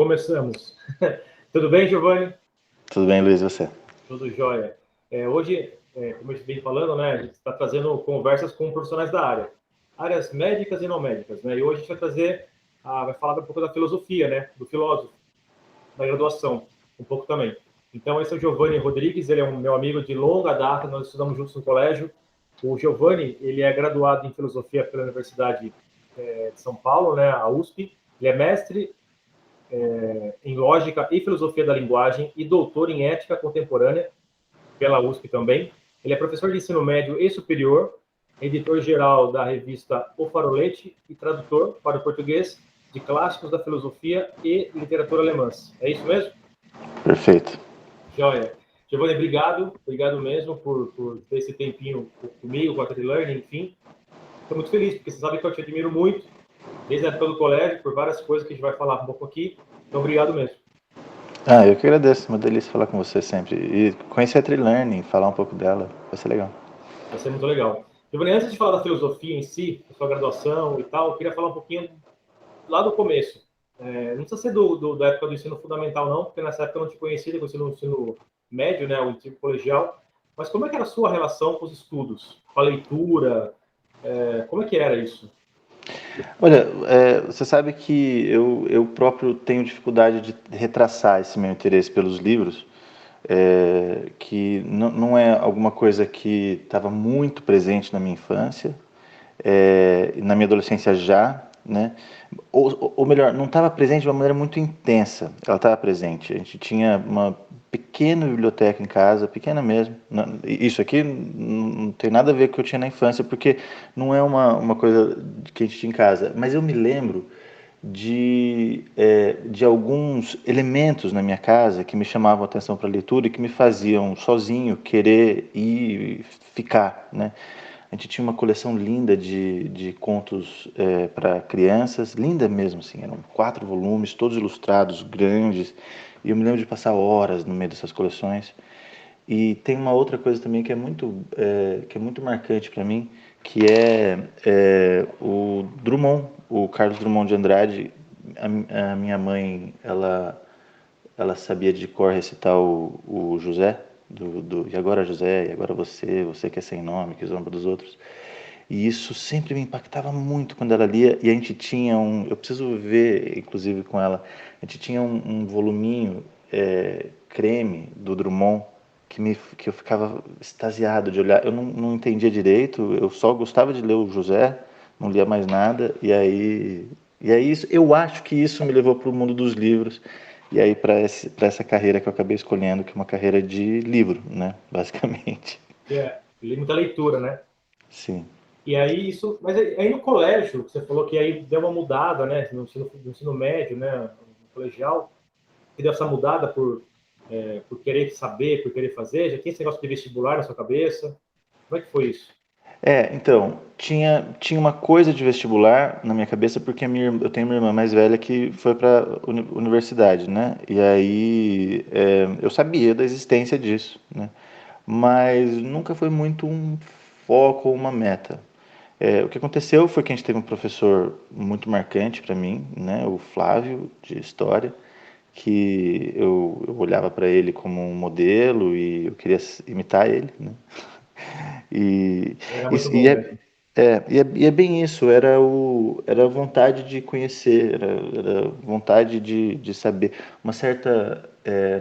Começamos. Tudo bem, Giovanni? Tudo bem, Luiz, e você? Tudo jóia. Hoje, como a gente vem falando, né, a gente está trazendo conversas com profissionais da áreas médicas e não médicas, né? E hoje a gente vai trazer, vai falar um pouco da filosofia, né, do filósofo, da graduação, um pouco também. Então, esse é o Giovanni Rodrigues, ele é um meu amigo de longa data, nós estudamos juntos no colégio. O Giovanni, ele é graduado em filosofia pela Universidade de São Paulo, né, a USP. Ele é mestre em Lógica e Filosofia da Linguagem e doutor em Ética Contemporânea pela USP também. Ele é professor de ensino médio e superior, editor-geral da revista O Farolete e tradutor para o português de clássicos da filosofia e literatura alemãs. É isso mesmo? Perfeito. Joia. Giovanni, obrigado mesmo por ter esse tempinho comigo, com a Trilearning, enfim. Estou muito feliz, porque você sabe que eu te admiro muito, desde a época do colégio, por várias coisas que a gente vai falar um pouco aqui. Então, obrigado mesmo. Eu que agradeço, uma delícia falar com você sempre. E conhecer a Trilearning, falar um pouco dela, vai ser legal. Vai ser muito legal. Giovanni, antes de falar da filosofia em si, da sua graduação e tal, eu queria falar um pouquinho lá do começo. Não precisa ser da época do ensino fundamental, não, porque nessa época eu não te conhecia, eu conheci no ensino médio, né, o ensino colegial. Mas como é que era a sua relação com os estudos? Com a leitura? Como é que era isso? Olha, você sabe que eu próprio tenho dificuldade de retraçar esse meu interesse pelos livros, que não é alguma coisa que estava muito presente na minha infância, na minha adolescência já, né? Ou melhor, não estava presente de uma maneira muito intensa. Ela estava presente. A gente tinha uma pequena biblioteca em casa, pequena mesmo. Isso aqui não tem nada a ver com o que eu tinha na infância, porque não é uma coisa que a gente tinha em casa. Mas eu me lembro de alguns elementos na minha casa que me chamavam a atenção para a leitura e que me faziam sozinho querer ir e ficar, né? A gente tinha uma coleção linda de contos para crianças, linda mesmo, assim, eram 4 volumes, todos ilustrados, grandes, e eu me lembro de passar horas no meio dessas coleções. E tem uma outra coisa também que é muito marcante para mim, que é o Drummond, o Carlos Drummond de Andrade. A minha mãe, ela sabia de cor recitar o José, e agora José, e agora você que é sem nome, que zomba dos outros. E isso sempre me impactava muito quando ela lia, e a gente tinha eu preciso ver, inclusive com ela, a gente tinha um voluminho creme do Drummond, que eu ficava extasiado de olhar. Eu não entendia direito, eu só gostava de ler o José, não lia mais nada, e aí eu acho que isso me levou para o mundo dos livros, e aí para essa carreira que eu acabei escolhendo, que é uma carreira de livro, né, basicamente. Muita leitura, né? Sim. E aí isso, mas aí no colégio, você falou que aí deu uma mudada, né? No ensino médio, né? No colegial, que deu essa mudada por querer saber, por querer fazer. Já tinha esse negócio de vestibular na sua cabeça? Como é que foi isso? Então, tinha uma coisa de vestibular na minha cabeça, porque eu tenho uma irmã mais velha que foi para universidade, né? E aí eu sabia da existência disso, né? Mas nunca foi muito um foco ou uma meta. O que aconteceu foi que a gente teve um professor muito marcante para mim, né? O Flávio, de História, que eu olhava para ele como um modelo e eu queria imitar ele, né? E, Era e, muito e bom é, mesmo. e é bem isso, era a vontade de conhecer, era vontade de saber, uma certa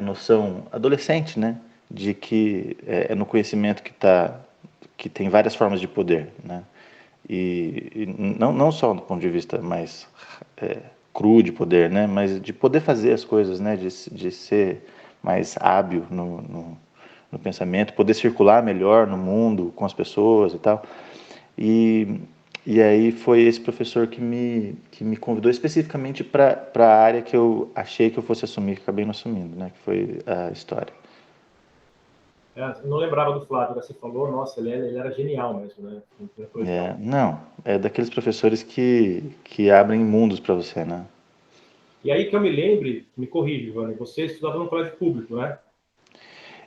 noção adolescente, né, de que é no conhecimento que tem várias formas de poder, né, e não só do ponto de vista mais cru de poder, né, mas de poder fazer as coisas, né, de ser mais hábil no pensamento, poder circular melhor no mundo com as pessoas e tal. E, e aí foi esse professor que me convidou especificamente para a área que eu achei que eu fosse assumir, que acabei não assumindo, né? Que foi a história. Eu não lembrava do Flávio, você falou, nossa, ele era genial mesmo, né? No colegial. Não, é daqueles professores que abrem mundos para você, né? E aí que eu me lembre, me corrija, Ivana, você estudava no colégio público, né?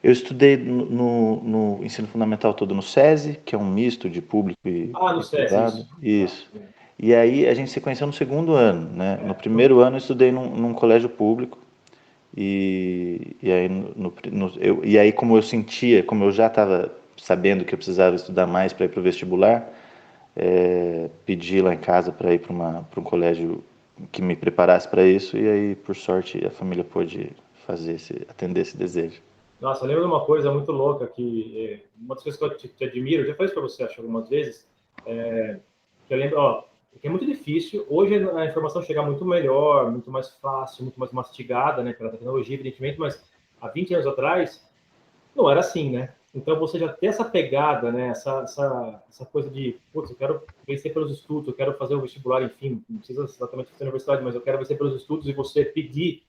Eu estudei no ensino fundamental todo no SESI, que é um misto de público e Ah, no SESI, privado. isso. Tá. Isso. E aí a gente se conheceu no segundo ano, né? No primeiro ano eu estudei num colégio público e aí e aí como eu sentia, como eu já estava sabendo que eu precisava estudar mais para ir para o vestibular, pedi lá em casa para ir para um colégio que me preparasse para isso e aí por sorte a família pôde atender esse desejo. Nossa, eu lembro de uma coisa muito louca que uma das coisas que eu te admiro, eu já falei isso para você, acho, algumas vezes, que eu lembro, ó, que é muito difícil. Hoje a informação chega muito melhor, muito mais fácil, muito mais mastigada, né, pela tecnologia, evidentemente, mas há 20 anos atrás não era assim, né? Então você já ter essa pegada, né, essa coisa de, putz, eu quero vencer pelos estudos, eu quero fazer um vestibular, enfim, não precisa exatamente fazer universidade, mas eu quero vencer pelos estudos e você pedir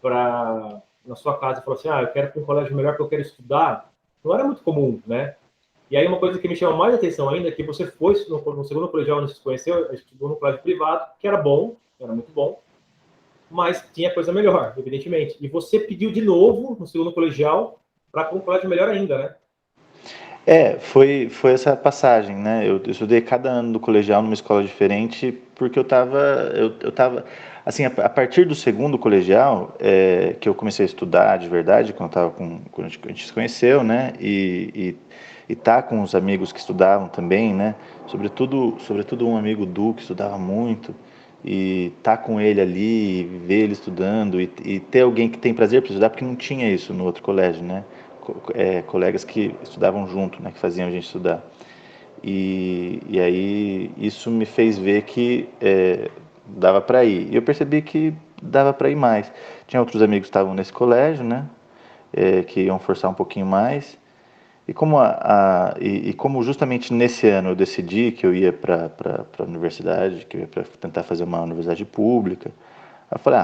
para na sua casa e falou assim, eu quero ir para um colégio melhor porque eu quero estudar, não era muito comum, né? E aí uma coisa que me chama mais atenção ainda é que você foi no segundo colegial onde você se conheceu, estudou no colégio privado, que era bom, era muito bom, mas tinha coisa melhor, evidentemente. E você pediu de novo no segundo colegial para um colégio melhor ainda, né? Foi essa passagem, né? Eu estudei cada ano do colegial numa escola diferente porque eu tava, assim, a partir do segundo colegial, que eu comecei a estudar de verdade, quando a gente se conheceu, né? E tá com os amigos que estudavam também, né? Sobretudo um amigo Du que estudava muito e tá com ele ali, ver ele estudando e ter alguém que tem prazer para estudar, porque não tinha isso no outro colégio, né? Colegas que estudavam junto, né, que faziam a gente estudar. E aí isso me fez ver que dava para ir. E eu percebi que dava para ir mais. Tinha outros amigos que estavam nesse colégio, né, que iam forçar um pouquinho mais. E como justamente nesse ano eu decidi que eu ia para a universidade, que eu ia para tentar fazer uma universidade pública, eu falei,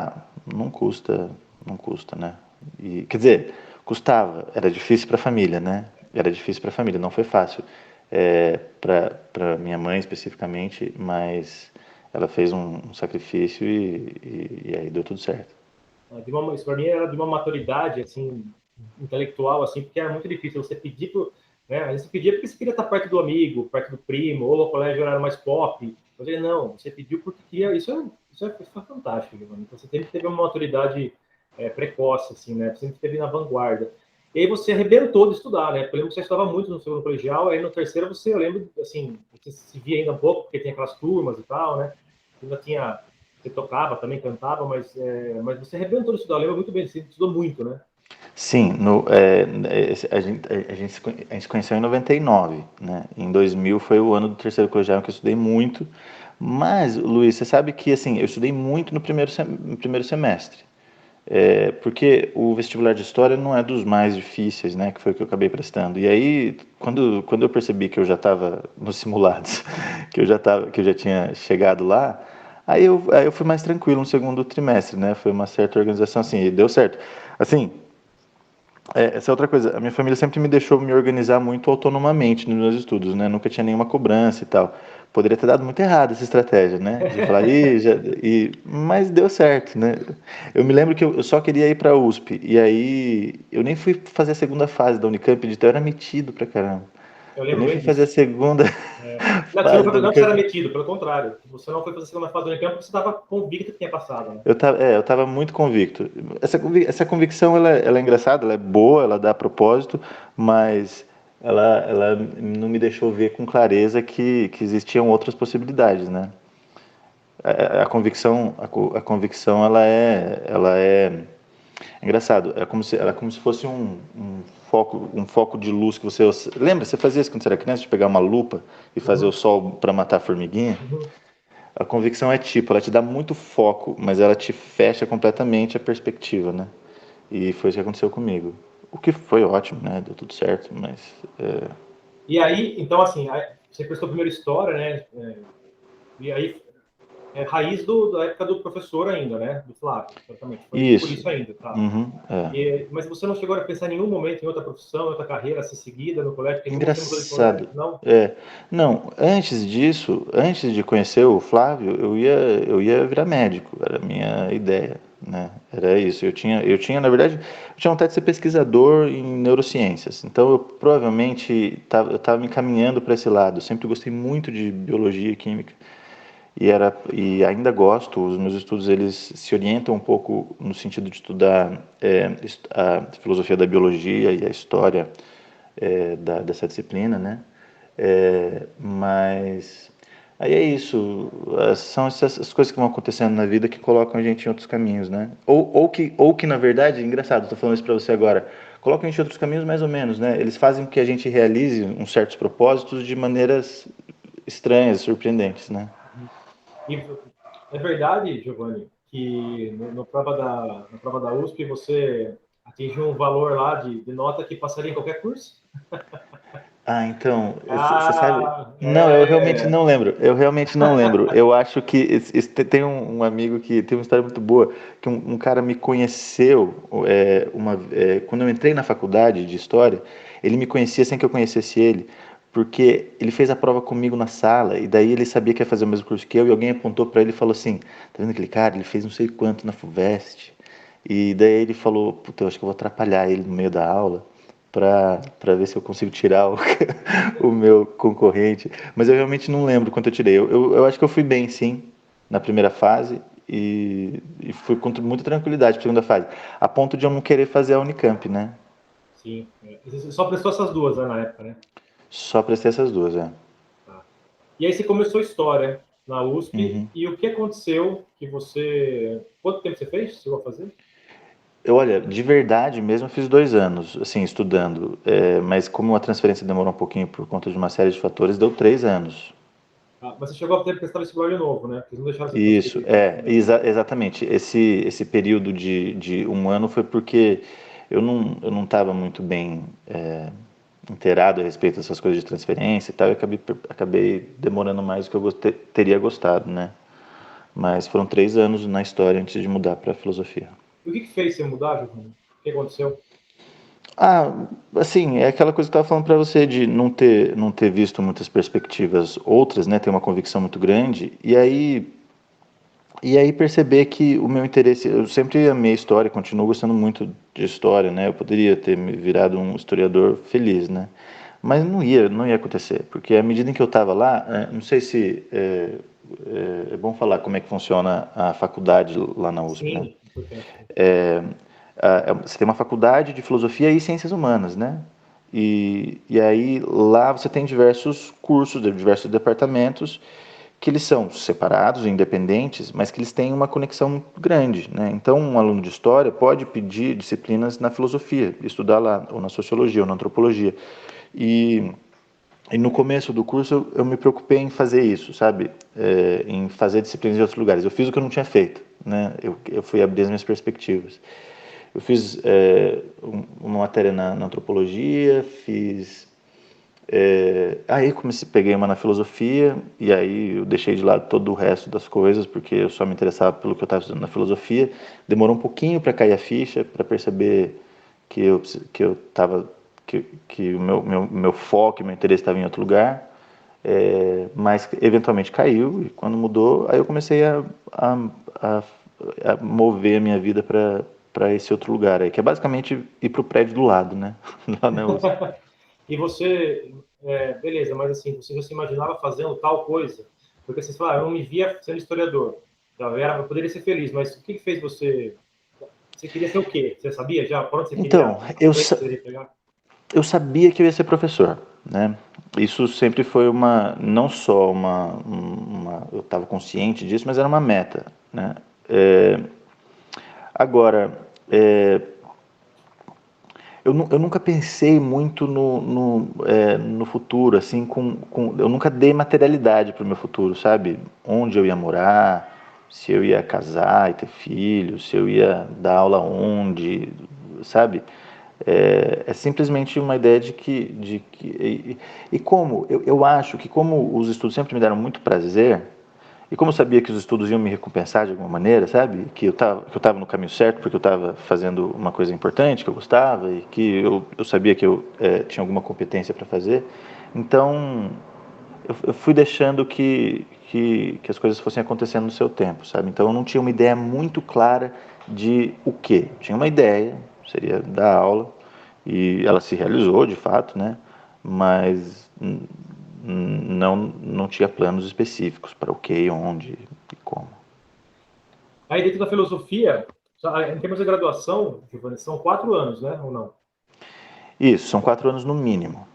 não custa, né? E, quer dizer, custava, era difícil para a família, né? Era difícil para a família, não foi fácil. Para minha mãe especificamente, mas ela fez um sacrifício e aí deu tudo certo. Isso para mim era de uma maturidade assim intelectual assim, porque era muito difícil você pedir né? Você pedia porque você queria estar perto do amigo, perto do primo, ou no colégio era mais pop. Você não, você pediu porque queria. Isso é fantástico, mano. Então você sempre teve uma maturidade precoce, assim, né? Você sempre esteve na vanguarda. E aí você arrebentou de estudar, né? Porque eu lembro que você estudava muito no segundo colegial, aí no terceiro você, eu lembro, assim, você se via ainda um pouco, porque tem aquelas turmas e tal, né? Ainda tinha você tocava também, cantava, mas você arrebentou de estudar. Eu lembro muito bem, você estudou muito, né? Sim, a gente se conheceu em 99, né? Em 2000 foi o ano do terceiro colegial que eu estudei muito. Mas, Luiz, você sabe que assim, eu estudei muito no primeiro semestre. Porque o vestibular de História não é dos mais difíceis, né? Que foi o que eu acabei prestando. E aí, quando eu percebi que eu já estava nos simulados, que eu já tinha chegado lá, aí eu fui mais tranquilo no segundo trimestre, né? Foi uma certa organização assim, e deu certo. Assim, essa é outra coisa. A minha família sempre me deixou me organizar muito autonomamente nos meus estudos, né? Nunca tinha nenhuma cobrança e tal. Poderia ter dado muito errado essa estratégia, né? De falar, mas deu certo, né? Eu me lembro que eu só queria ir para a USP. E aí eu nem fui fazer a segunda fase da Unicamp, então eu era metido pra caramba. Eu Eu lembro nem bem fui fazer a disso. segunda Não, fase da não que você era Unicamp. metido, pelo contrário. Você não foi fazer a segunda fase do Unicamp porque você estava convicto que tinha passado, né? Eu tava muito convicto. Essa convicção, ela é engraçada, ela é boa, ela dá propósito, mas ela não me deixou ver com clareza que existiam outras possibilidades, né? A convicção, ela é engraçado. Ela é como se fosse um foco de luz que você lembra? Você fazia isso quando você era criança, de pegar uma lupa e fazer o Uhum, sol para matar a formiguinha? uhum. A convicção é tipo, ela te dá muito foco, mas ela te fecha completamente a perspectiva, né? E foi isso que aconteceu comigo. O que foi ótimo, né? Deu tudo certo, mas E aí, então, assim, você prestou primeiro história, né? E aí, raiz da época do professor ainda, né? Do Flávio, certamente. Foi por isso. isso ainda, tá? Uhum, Mas você não chegou a pensar em nenhum momento em outra profissão, em outra carreira a ser seguida no colégio? Porque como você mudou de colégio, engraçado. não? Não, antes disso, antes de conhecer o Flávio, eu ia virar médico, era a minha ideia, né? Era isso. Na verdade, eu tinha vontade de ser pesquisador em neurociências. Então, eu provavelmente eu estava me encaminhando para esse lado. Eu sempre gostei muito de biologia e química. e ainda gosto. Os meus estudos eles se orientam um pouco no sentido de estudar a filosofia da biologia e a história dessa disciplina, né? Mas aí é isso, são essas coisas que vão acontecendo na vida que colocam a gente em outros caminhos, né? Ou que na verdade, engraçado, estou falando isso para você agora, colocam a gente em outros caminhos mais ou menos, né? Eles fazem com que a gente realize uns certos propósitos de maneiras estranhas, surpreendentes, né? E é verdade, Giovanni, que na prova da USP você atingiu um valor lá de nota que passaria em qualquer curso? Ah, então, você sabe? Ah, Não, eu realmente é. não lembro. Eu realmente não lembro. Eu acho que tem um amigo que tem uma história muito boa, que um cara me conheceu quando eu entrei na faculdade de história, ele me conhecia sem que eu conhecesse ele, porque ele fez a prova comigo na sala e daí ele sabia que ia fazer o mesmo curso que eu e alguém apontou para ele e falou assim: "Tá vendo aquele cara? Ele fez não sei quanto na Fuvest". E daí ele falou: "Puta, eu acho que eu vou atrapalhar ele no meio da aula para ver se eu consigo tirar o meu concorrente". Mas eu realmente não lembro quanto eu tirei. Eu acho que eu fui bem, sim, na primeira fase e fui com muita tranquilidade para a segunda fase. A ponto de eu não querer fazer a Unicamp, né? Sim. É. Você só prestou essas duas, né, na época, né? Só prestei essas duas, é. Tá. E aí você começou história na USP Uhum. e o que aconteceu que você... Quanto tempo você fez? Chegou a fazer? Olha, de verdade mesmo, eu fiz 2 anos, assim, estudando. Mas como a transferência demorou um pouquinho por conta de uma série de fatores, deu 3 anos. Ah, mas você chegou a ter que prestar vestibular de novo, né? Porque eles não deixaram você Isso, transferir para faculdade. exatamente. Esse período de um ano foi porque eu não estava muito bem inteirado a respeito dessas coisas de transferência e tal, e acabei demorando mais do que eu teria gostado, né? Mas foram 3 anos na história antes de mudar para filosofia. E o que fez você mudar, Giovanni? O que aconteceu? Ah, assim, é aquela coisa que eu estava falando para você de não ter visto muitas perspectivas outras, né? Ter uma convicção muito grande, e aí perceber que o meu interesse, eu sempre amei história, continuo gostando muito de história, né? Eu poderia ter me virado um historiador feliz, né? Mas não ia acontecer, porque à medida em que eu estava lá, não sei se é bom falar como é que funciona a faculdade lá na USP, né? Sim, importante. Você tem uma faculdade de filosofia e ciências humanas, né? E aí lá você tem diversos cursos, diversos departamentos que eles são separados, independentes, mas que eles têm uma conexão muito grande, né? Então, um aluno de história pode pedir disciplinas na filosofia, estudar lá, ou na sociologia, ou na antropologia. E, e no começo do curso eu me preocupei em fazer isso, sabe? Em fazer disciplinas em outros lugares. Eu fiz o que eu não tinha feito, né? Eu fui abrir as minhas perspectivas. Eu fiz uma matéria na antropologia, aí peguei uma na filosofia, e aí eu deixei de lado todo o resto das coisas, porque eu só me interessava pelo que eu estava estudando na filosofia. Demorou um pouquinho para cair a ficha, para perceber que eu estava, que o meu foco, meu interesse estava em outro lugar. Mas eventualmente caiu, e quando mudou, aí eu comecei a, a mover a minha vida para esse outro lugar aí, que é basicamente ir para o prédio do lado, né? Lá na USP. E você, beleza, mas assim, você já se imaginava fazendo tal coisa? Porque você fala, eu não me via sendo historiador. Eu poderia ser feliz, mas o que fez você? Você queria ser o quê? Você sabia já? Por onde você queria? Então, As frentes que você queria pegar? eu sabia que eu ia ser professor, né? Isso sempre foi não só eu estava consciente disso, mas era uma meta, né? Agora, é, eu nunca pensei muito no futuro, assim, eu nunca dei materialidade para o meu futuro, sabe? Onde eu ia morar, se eu ia casar e ter filhos, se eu ia dar aula onde, sabe? É simplesmente uma ideia e como, eu acho que como os estudos sempre me deram muito prazer, e como eu sabia que os estudos iam me recompensar de alguma maneira, sabe? Que eu tava no caminho certo, porque eu estava fazendo uma coisa importante que eu gostava e que eu sabia que eu tinha alguma competência para fazer. Então, eu fui deixando que as coisas fossem acontecendo no seu tempo, sabe? Então, eu não tinha uma ideia muito clara de o quê. Tinha uma ideia, seria dar aula, e ela se realizou, de fato, né? Mas não tinha planos específicos para o que, onde e como. Aí dentro da filosofia, em termos de graduação, Giovanni, são 4 anos, né? Ou não? Isso, são 4 anos no mínimo.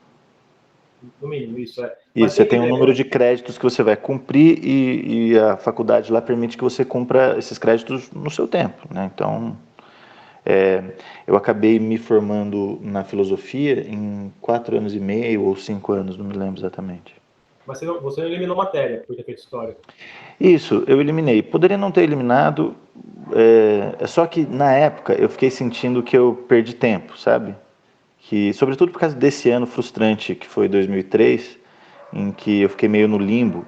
No mínimo, isso é. Mas Isso, você tem tem aquele um número negócio, de créditos que você vai cumprir e a faculdade lá permite que você cumpra esses créditos no seu tempo, né? Então, eu acabei me formando na filosofia em 4 anos e meio ou 5 anos, não me lembro exatamente. mas você não eliminou matéria por ter feito história. Isso, eu eliminei. Poderia não ter eliminado, é só que na época eu fiquei sentindo que eu perdi tempo, sabe? Que, sobretudo por causa desse ano frustrante que foi 2003, em que eu fiquei meio no limbo,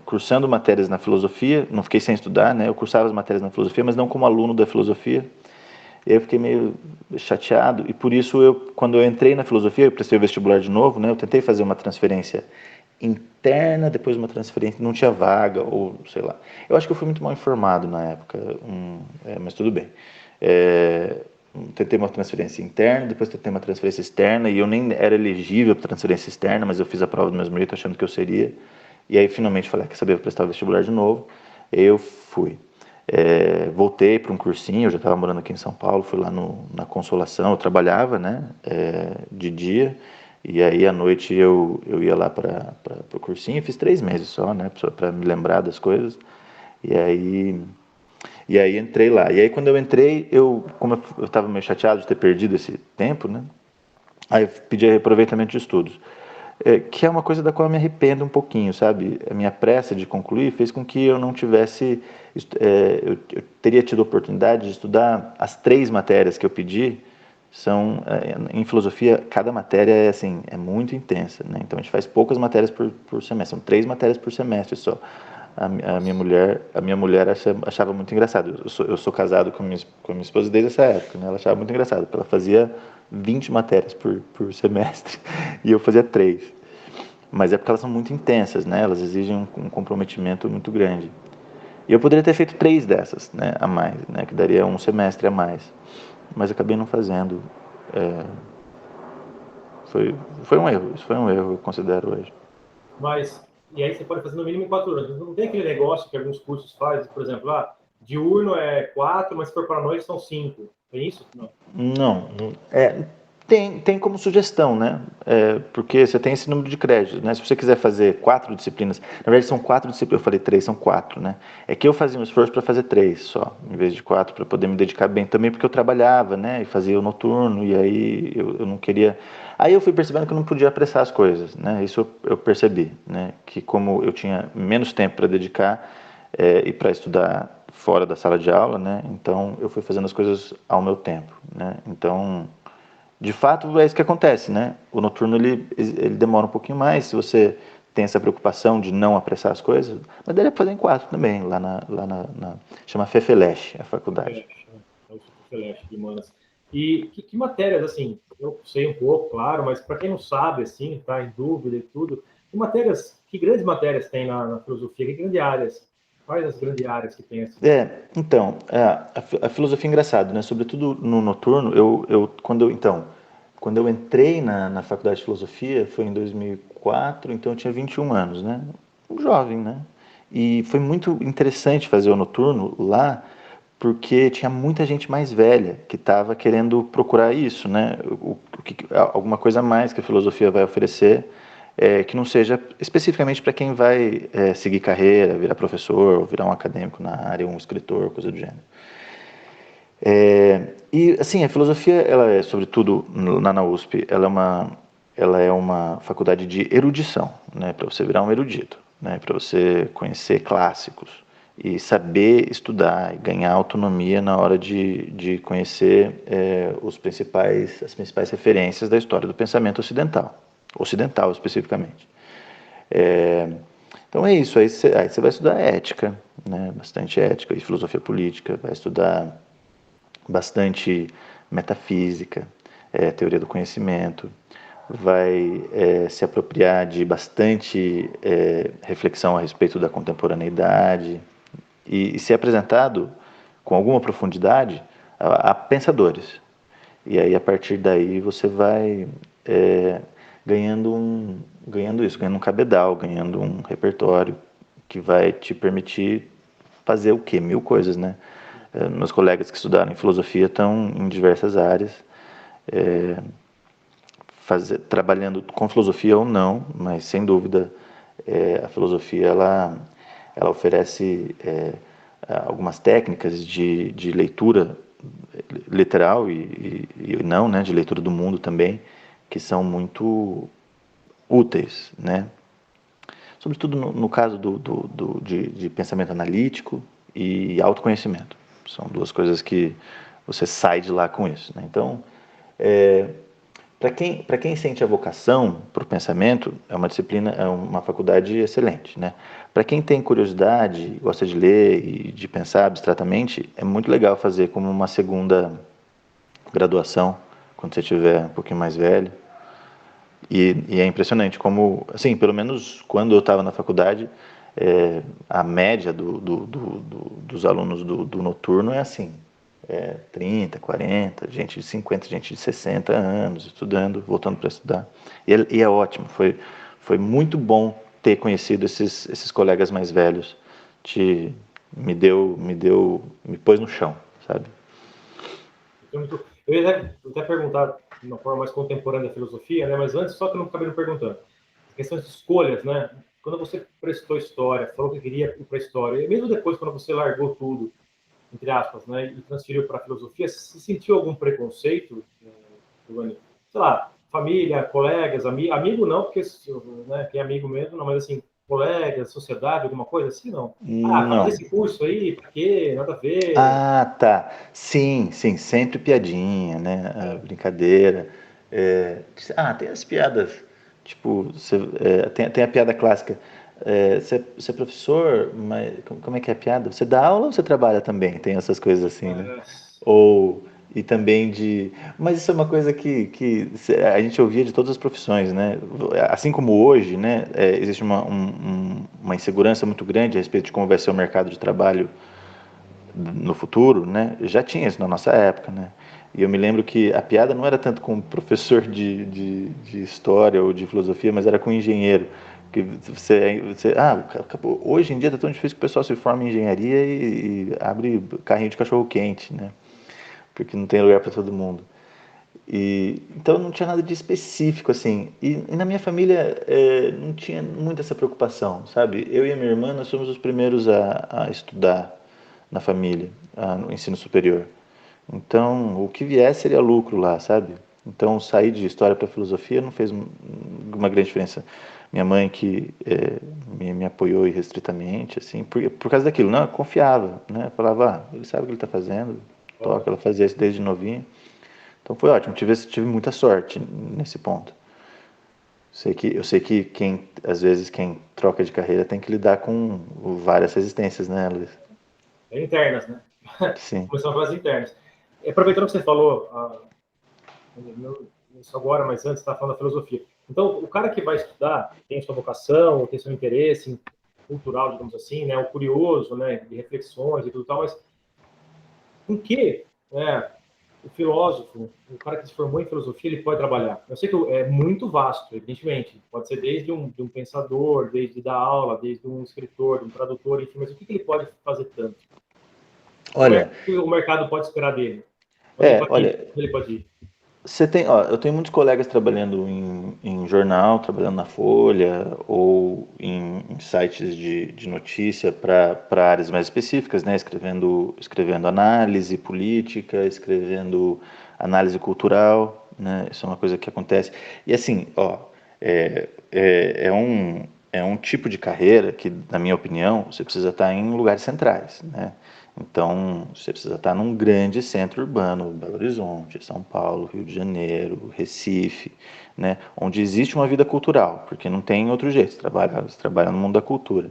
cursando matérias na filosofia, não fiquei sem estudar, né? Eu cursava as matérias na filosofia, mas não como aluno da filosofia. E aí eu fiquei meio chateado, e por isso quando eu entrei na filosofia, eu prestei o vestibular de novo, né? Eu tentei fazer uma transferência interna, depois uma transferência, não tinha vaga, ou sei lá. Eu acho que eu fui muito mal informado na época, mas tudo bem. É, tentei uma transferência interna, depois tentei uma transferência externa, e eu nem era elegível para transferência externa, mas eu fiz a prova do mesmo jeito, achando que eu seria. E aí finalmente falei, quer saber, vou prestar o vestibular de novo. Eu fui. Voltei para um cursinho, eu já estava morando aqui em São Paulo, fui lá na Consolação, eu trabalhava, né, de dia, e aí à noite eu ia lá para o cursinho, fiz 3 meses só, né, para me lembrar das coisas, e aí, e aí entrei lá. E aí quando eu entrei, como eu estava meio chateado de ter perdido esse tempo, né, aí eu pedi reaproveitamento de estudos. Que é uma coisa da qual eu me arrependo um pouquinho, sabe? A minha pressa de concluir fez com que eu não tivesse. Eu teria tido a oportunidade de estudar as 3 matérias que eu pedi. Em filosofia, cada matéria é muito intensa, né? Então a gente faz poucas matérias por semestre, são 3 matérias por semestre só. A minha mulher achava muito engraçado. Eu sou casado com minha esposa desde essa época, né? Ela achava muito engraçado, porque ela fazia 20 matérias por semestre e eu fazia 3. Mas é porque elas são muito intensas, né? Elas exigem um comprometimento muito grande. E eu poderia ter feito 3 dessas, né, a mais, né, que daria um semestre a mais. Mas acabei não fazendo. É, foi um erro, isso foi um erro, eu considero hoje. Mas, e aí você pode fazer no mínimo 4 anos. Não tem aquele negócio que alguns cursos fazem, por exemplo, diurno é 4, mas se for para a noite são 5. Tem isso? Não. Não, tem como sugestão, né? Porque você tem esse número de créditos, né? Se você quiser fazer 4 disciplinas, na verdade são 4 disciplinas, eu falei 3, são 4, né? É que eu fazia um esforço para fazer 3 só, em vez de 4, para poder me dedicar bem também, porque eu trabalhava, né? E fazia o noturno, e aí eu não queria. Aí eu fui percebendo que eu não podia apressar as coisas, né? Isso eu percebi, né? Que como eu tinha menos tempo para dedicar e para estudar fora da sala de aula, né? Então eu fui fazendo as coisas ao meu tempo, né? Então, de fato, é isso que acontece, né? O noturno ele demora um pouquinho mais, se você tem essa preocupação de não apressar as coisas, mas daria para fazer em 4 também, chama FEFELESH, a faculdade. Celeste, né? É o Instituto Celeste de Humanas. E que matérias, assim, eu sei um pouco, claro, mas para quem não sabe, assim, está em dúvida e tudo, que grandes matérias tem na filosofia? Que grandes áreas? Quais as grandes áreas que tem, assim? Então, a filosofia é engraçada, né? Sobretudo no noturno, quando eu entrei na faculdade de filosofia, foi em 2004, então eu tinha 21 anos, né? Um jovem, né? E foi muito interessante fazer o noturno lá, porque tinha muita gente mais velha que estava querendo procurar isso, né? Alguma coisa a mais que a filosofia vai oferecer, que não seja especificamente para quem vai seguir carreira, virar professor, ou virar um acadêmico na área, um escritor, coisa do gênero. E assim, a filosofia, ela é, sobretudo na USP, ela é uma faculdade de erudição, né, para você virar um erudito, né, para você conhecer clássicos e saber estudar e ganhar autonomia na hora de conhecer as principais referências da história do pensamento ocidental especificamente. É, então é isso, aí você vai estudar ética, né, bastante ética e filosofia política, vai estudar bastante metafísica, teoria do conhecimento, vai se apropriar de bastante reflexão a respeito da contemporaneidade e ser apresentado com alguma profundidade a pensadores. E aí, a partir daí, você vai ganhando um cabedal, ganhando um repertório que vai te permitir fazer o quê? Mil coisas, né? Meus colegas que estudaram em filosofia estão em diversas áreas, é, trabalhando com filosofia ou não, mas sem dúvida a filosofia ela oferece algumas técnicas de leitura literal e não, né, de leitura do mundo também, que são muito úteis, né? Sobretudo no caso de pensamento analítico e autoconhecimento. São duas coisas que você sai de lá com isso, né? Então, para quem sente a vocação para o pensamento, é uma disciplina, é uma faculdade excelente, né? Para quem tem curiosidade, gosta de ler e de pensar abstratamente, é muito legal fazer como uma segunda graduação, quando você estiver um pouquinho mais velho. E é impressionante como, assim, pelo menos quando eu estava na faculdade, a média dos alunos do noturno é assim, 30, 40, gente de 50, gente de 60 anos estudando, voltando para estudar. E é ótimo, foi muito bom ter conhecido esses colegas mais velhos. Te, me pôs no chão, sabe? Eu ia até perguntar de uma forma mais contemporânea da filosofia, né? Mas antes, só que eu não acabei não perguntando. A questão de escolhas, né? Quando você prestou história, falou que queria ir para a história, e mesmo depois, quando você largou tudo, entre aspas, né, e transferiu para a filosofia, você sentiu algum preconceito, Giovanni? Sei lá, família, colegas, amigo não, porque né, quem é amigo mesmo, não, mas assim, colegas, sociedade, alguma coisa assim, não. Ah, fazer Não. esse curso aí, para quê? Nada a ver. Ah, tá. Sim, sim, sempre piadinha, né? Brincadeira. Tem as piadas, tipo, tem a piada clássica. Você é professor, mas como é que é a piada? Você dá aula ou você trabalha também? Tem essas coisas assim, né? É, Ou, e também de. Mas isso é uma coisa a gente ouvia de todas as profissões, né? Assim como hoje, né? Existe uma insegurança muito grande a respeito de como vai ser o mercado de trabalho no futuro, né? Já tinha isso na nossa época, né? E eu me lembro que a piada não era tanto com o professor de história ou de filosofia, mas era com o engenheiro. Que hoje em dia está tão difícil que o pessoal se forma em engenharia e abre carrinho de cachorro quente, né? Porque não tem lugar para todo mundo. Então não tinha nada de específico assim. E na minha família não tinha muita essa preocupação, sabe? Eu e a minha irmã nós somos os primeiros a estudar na família, no ensino superior. Então o que viesse seria lucro lá, sabe? Então sair de história para filosofia não fez uma grande diferença. Minha mãe que me apoiou irrestritamente, assim, por causa daquilo, não, eu confiava, né? Falava, ele sabe o que ele está fazendo, toca, ela fazia isso desde novinha. Então foi ótimo, tive muita sorte nesse ponto. Eu sei que às vezes quem troca de carreira tem que lidar com várias resistências, né, Luiz? internas, né? Sim. Começando pelas internas. Aproveitando que você falou isso agora, mas antes estava falando da filosofia. Então, o cara que vai estudar tem sua vocação, tem seu interesse cultural, digamos assim, né? O curioso, né? De reflexões e tudo tal, mas com que, né? O filósofo, o cara que se formou em filosofia, ele pode trabalhar. Eu sei que é muito vasto, evidentemente. Pode ser desde de um pensador, desde dar aula, desde um escritor, de um tradutor, enfim, mas o que ele pode fazer tanto? Como é Olha, que o mercado pode esperar dele? Onde ele pode ir? olha, Onde ele pode ir? eu tenho muitos colegas trabalhando em jornal, trabalhando na Folha ou em sites de notícia para áreas mais específicas, né? Escrevendo análise política, escrevendo análise cultural, né? Isso é uma coisa que acontece. E assim, é um tipo de carreira que, na minha opinião, você precisa estar em lugares centrais, né? Então, você precisa estar num grande centro urbano, Belo Horizonte, São Paulo, Rio de Janeiro, Recife, né? Onde existe uma vida cultural, porque não tem outro jeito, você trabalha no mundo da cultura.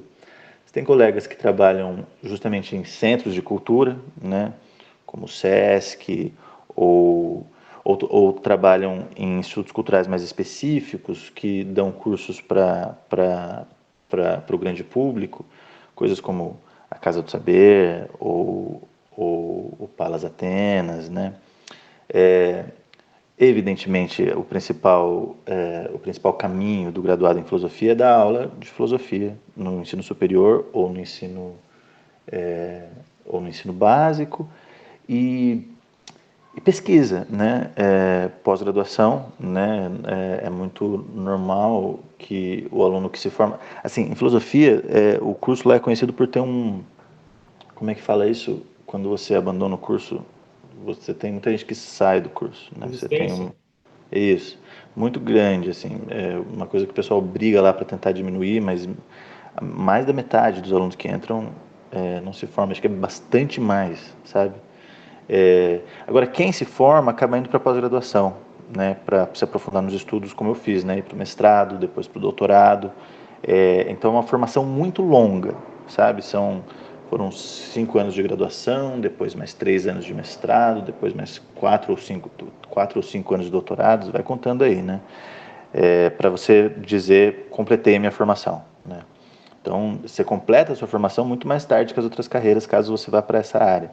Você tem colegas que trabalham justamente em centros de cultura, né? Como o SESC, ou trabalham em institutos culturais mais específicos, que dão cursos para o grande público, coisas como a Casa do Saber ou o Palas Atenas, né? Evidentemente, o principal caminho do graduado em filosofia é dar aula de filosofia no ensino superior ou no ensino básico e, e pesquisa, né? Pós-graduação, né? É muito normal que o aluno que se forma... Assim, em filosofia, o curso lá é conhecido por ter como é que fala isso? Quando você abandona o curso, você tem muita gente que sai do curso, né? Você tem Resistência? isso, muito grande, assim, é uma coisa que o pessoal briga lá para tentar diminuir, mas mais da metade dos alunos que entram não se forma, acho que é bastante mais, sabe? Agora, quem se forma acaba indo para pós-graduação, né, para se aprofundar nos estudos, como eu fiz, né, ir para o mestrado, depois para o doutorado. Então, é uma formação muito longa, sabe? Foram 5 anos de graduação, depois mais 3 anos de mestrado, depois mais 4 ou 5 anos de doutorado, vai contando aí, né? Para você dizer, completei a minha formação, né? Então, você completa a sua formação muito mais tarde que as outras carreiras, caso você vá para essa área.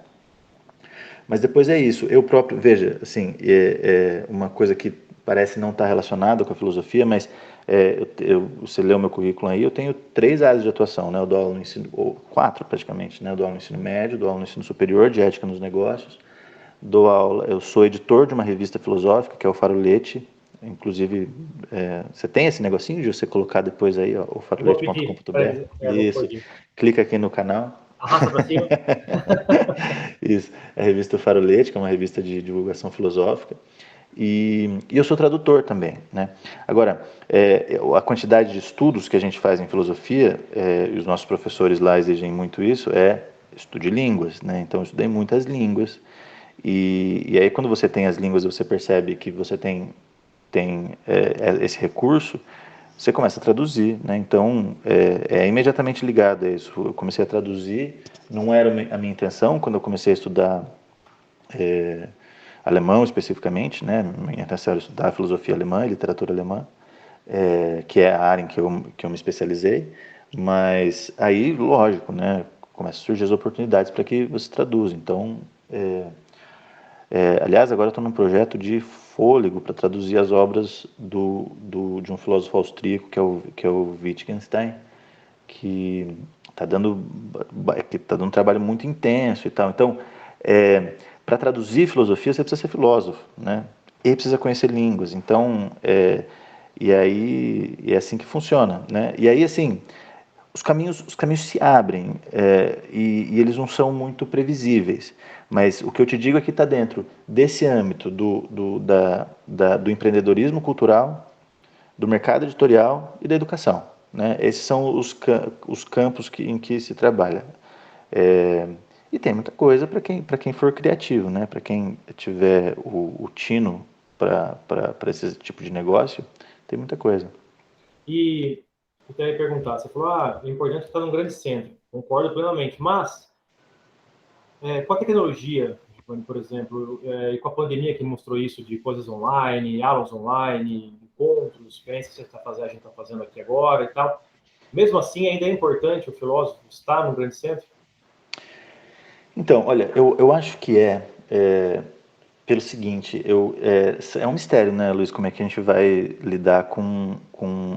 Mas depois é isso. Eu próprio, veja, assim, uma coisa que parece não estar relacionada com a filosofia, mas você lê o meu currículo aí, eu tenho 3 áreas de atuação, né? Eu dou aula no ensino, ou 4 praticamente, né? Eu dou aula no ensino médio, dou aula no ensino superior de ética nos negócios, dou aula, eu sou editor de uma revista filosófica, que é o Farolete. Inclusive, você tem esse negocinho de você colocar depois aí, ó, o Eu vou pedir para farolete.com.br. eles. Vou Isso. pedir. Clica aqui no canal. Arrasta para cima. Isso, é a revista Farolete, que é uma revista de divulgação filosófica. E eu sou tradutor também, né? Agora, a quantidade de estudos que a gente faz em filosofia, e os nossos professores lá exigem muito isso, estudo de línguas, né? Então, eu estudei muitas línguas. E aí, quando você tem as línguas, você percebe que você tem esse recurso, você começa a traduzir, né? Então, é imediatamente ligado a isso. Eu comecei a traduzir, não era a minha intenção quando eu comecei a estudar alemão especificamente, né? Minha intenção era estudar filosofia alemã e literatura alemã, que é a área em que eu me especializei, mas aí, lógico, né? Começam a surgir as oportunidades para que você traduza. Então, aliás, agora estou num projeto de fôlego para traduzir as obras de um filósofo austríaco que é o Wittgenstein, que está dando um trabalho muito intenso e tal. Então, para traduzir filosofia, você precisa ser filósofo, né? E precisa conhecer línguas. Então, e aí é assim que funciona, né? E aí, assim, os caminhos se abrem, e eles não são muito previsíveis. Mas o que eu te digo é que está dentro desse âmbito do empreendedorismo cultural, do mercado editorial e da educação, né? Esses são os campos em que se trabalha. É, e tem muita coisa para quem for criativo, né? Para quem tiver o tino para esse tipo de negócio, tem muita coisa. E eu queria perguntar, você falou, é importante estar num grande centro. Concordo plenamente, mas com a tecnologia, por exemplo, e com a pandemia que mostrou isso de coisas online, aulas online, encontros, experiências que a gente está fazendo aqui agora e tal, mesmo assim ainda é importante o filósofo estar num grande centro? Então, olha, eu acho que pelo seguinte, é um mistério, né, Luiz, como é que a gente vai lidar com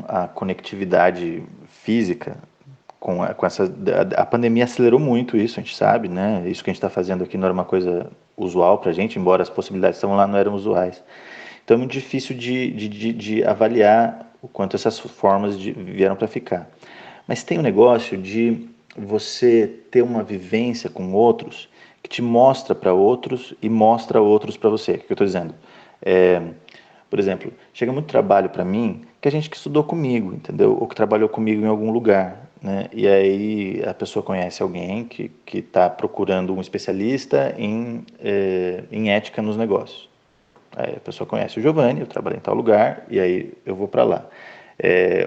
a conectividade física, com essa... A pandemia acelerou muito isso, a gente sabe, né? Isso que a gente está fazendo aqui não era uma coisa usual para a gente, embora as possibilidades que estavam lá não eram usuais. Então é muito difícil de avaliar o quanto essas formas vieram para ficar. Mas tem um negócio de você ter uma vivência com outros que te mostra para outros e mostra outros para você. O que eu estou dizendo? É, por exemplo, chega muito trabalho para mim que a gente que estudou comigo, entendeu? Ou que trabalhou comigo em algum lugar, né? E aí a pessoa conhece alguém que está procurando um especialista em ética nos negócios. Aí a pessoa conhece o Giovanni, eu trabalho em tal lugar, e aí eu vou para lá.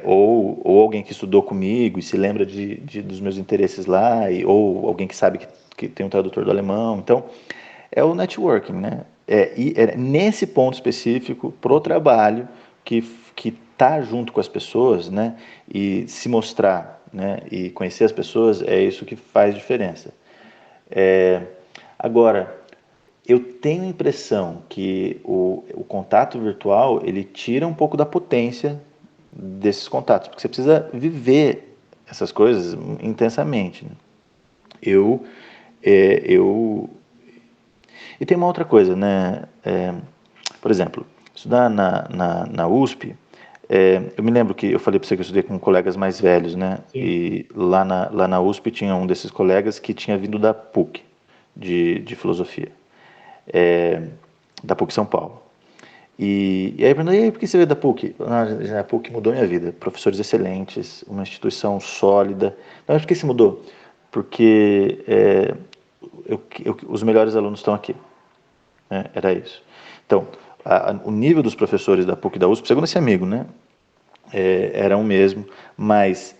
Ou alguém que estudou comigo e se lembra dos meus interesses lá, ou alguém que sabe que tem um tradutor do alemão. Então, é o networking, né? E nesse ponto específico, pro trabalho, que tá junto com as pessoas, né? E se mostrar, né? E conhecer as pessoas, é isso que faz diferença. Agora, eu tenho a impressão que o contato virtual, ele tira um pouco da potência desses contatos, porque você precisa viver essas coisas intensamente, né? Eu, eu E tem uma outra coisa, né? Por exemplo, estudar na USP, eu me lembro que eu falei para você que eu estudei com colegas mais velhos, né? Sim. E lá na USP tinha um desses colegas que tinha vindo da PUC, de filosofia, é, da PUC São Paulo. E aí eu perguntei, e aí, por que você veio da PUC? A PUC mudou minha vida. Professores excelentes, uma instituição sólida. Mas por que você mudou? Porque os melhores alunos estão aqui. Era isso. Então, o nível dos professores da PUC e da USP, segundo esse amigo, né, era o mesmo, mas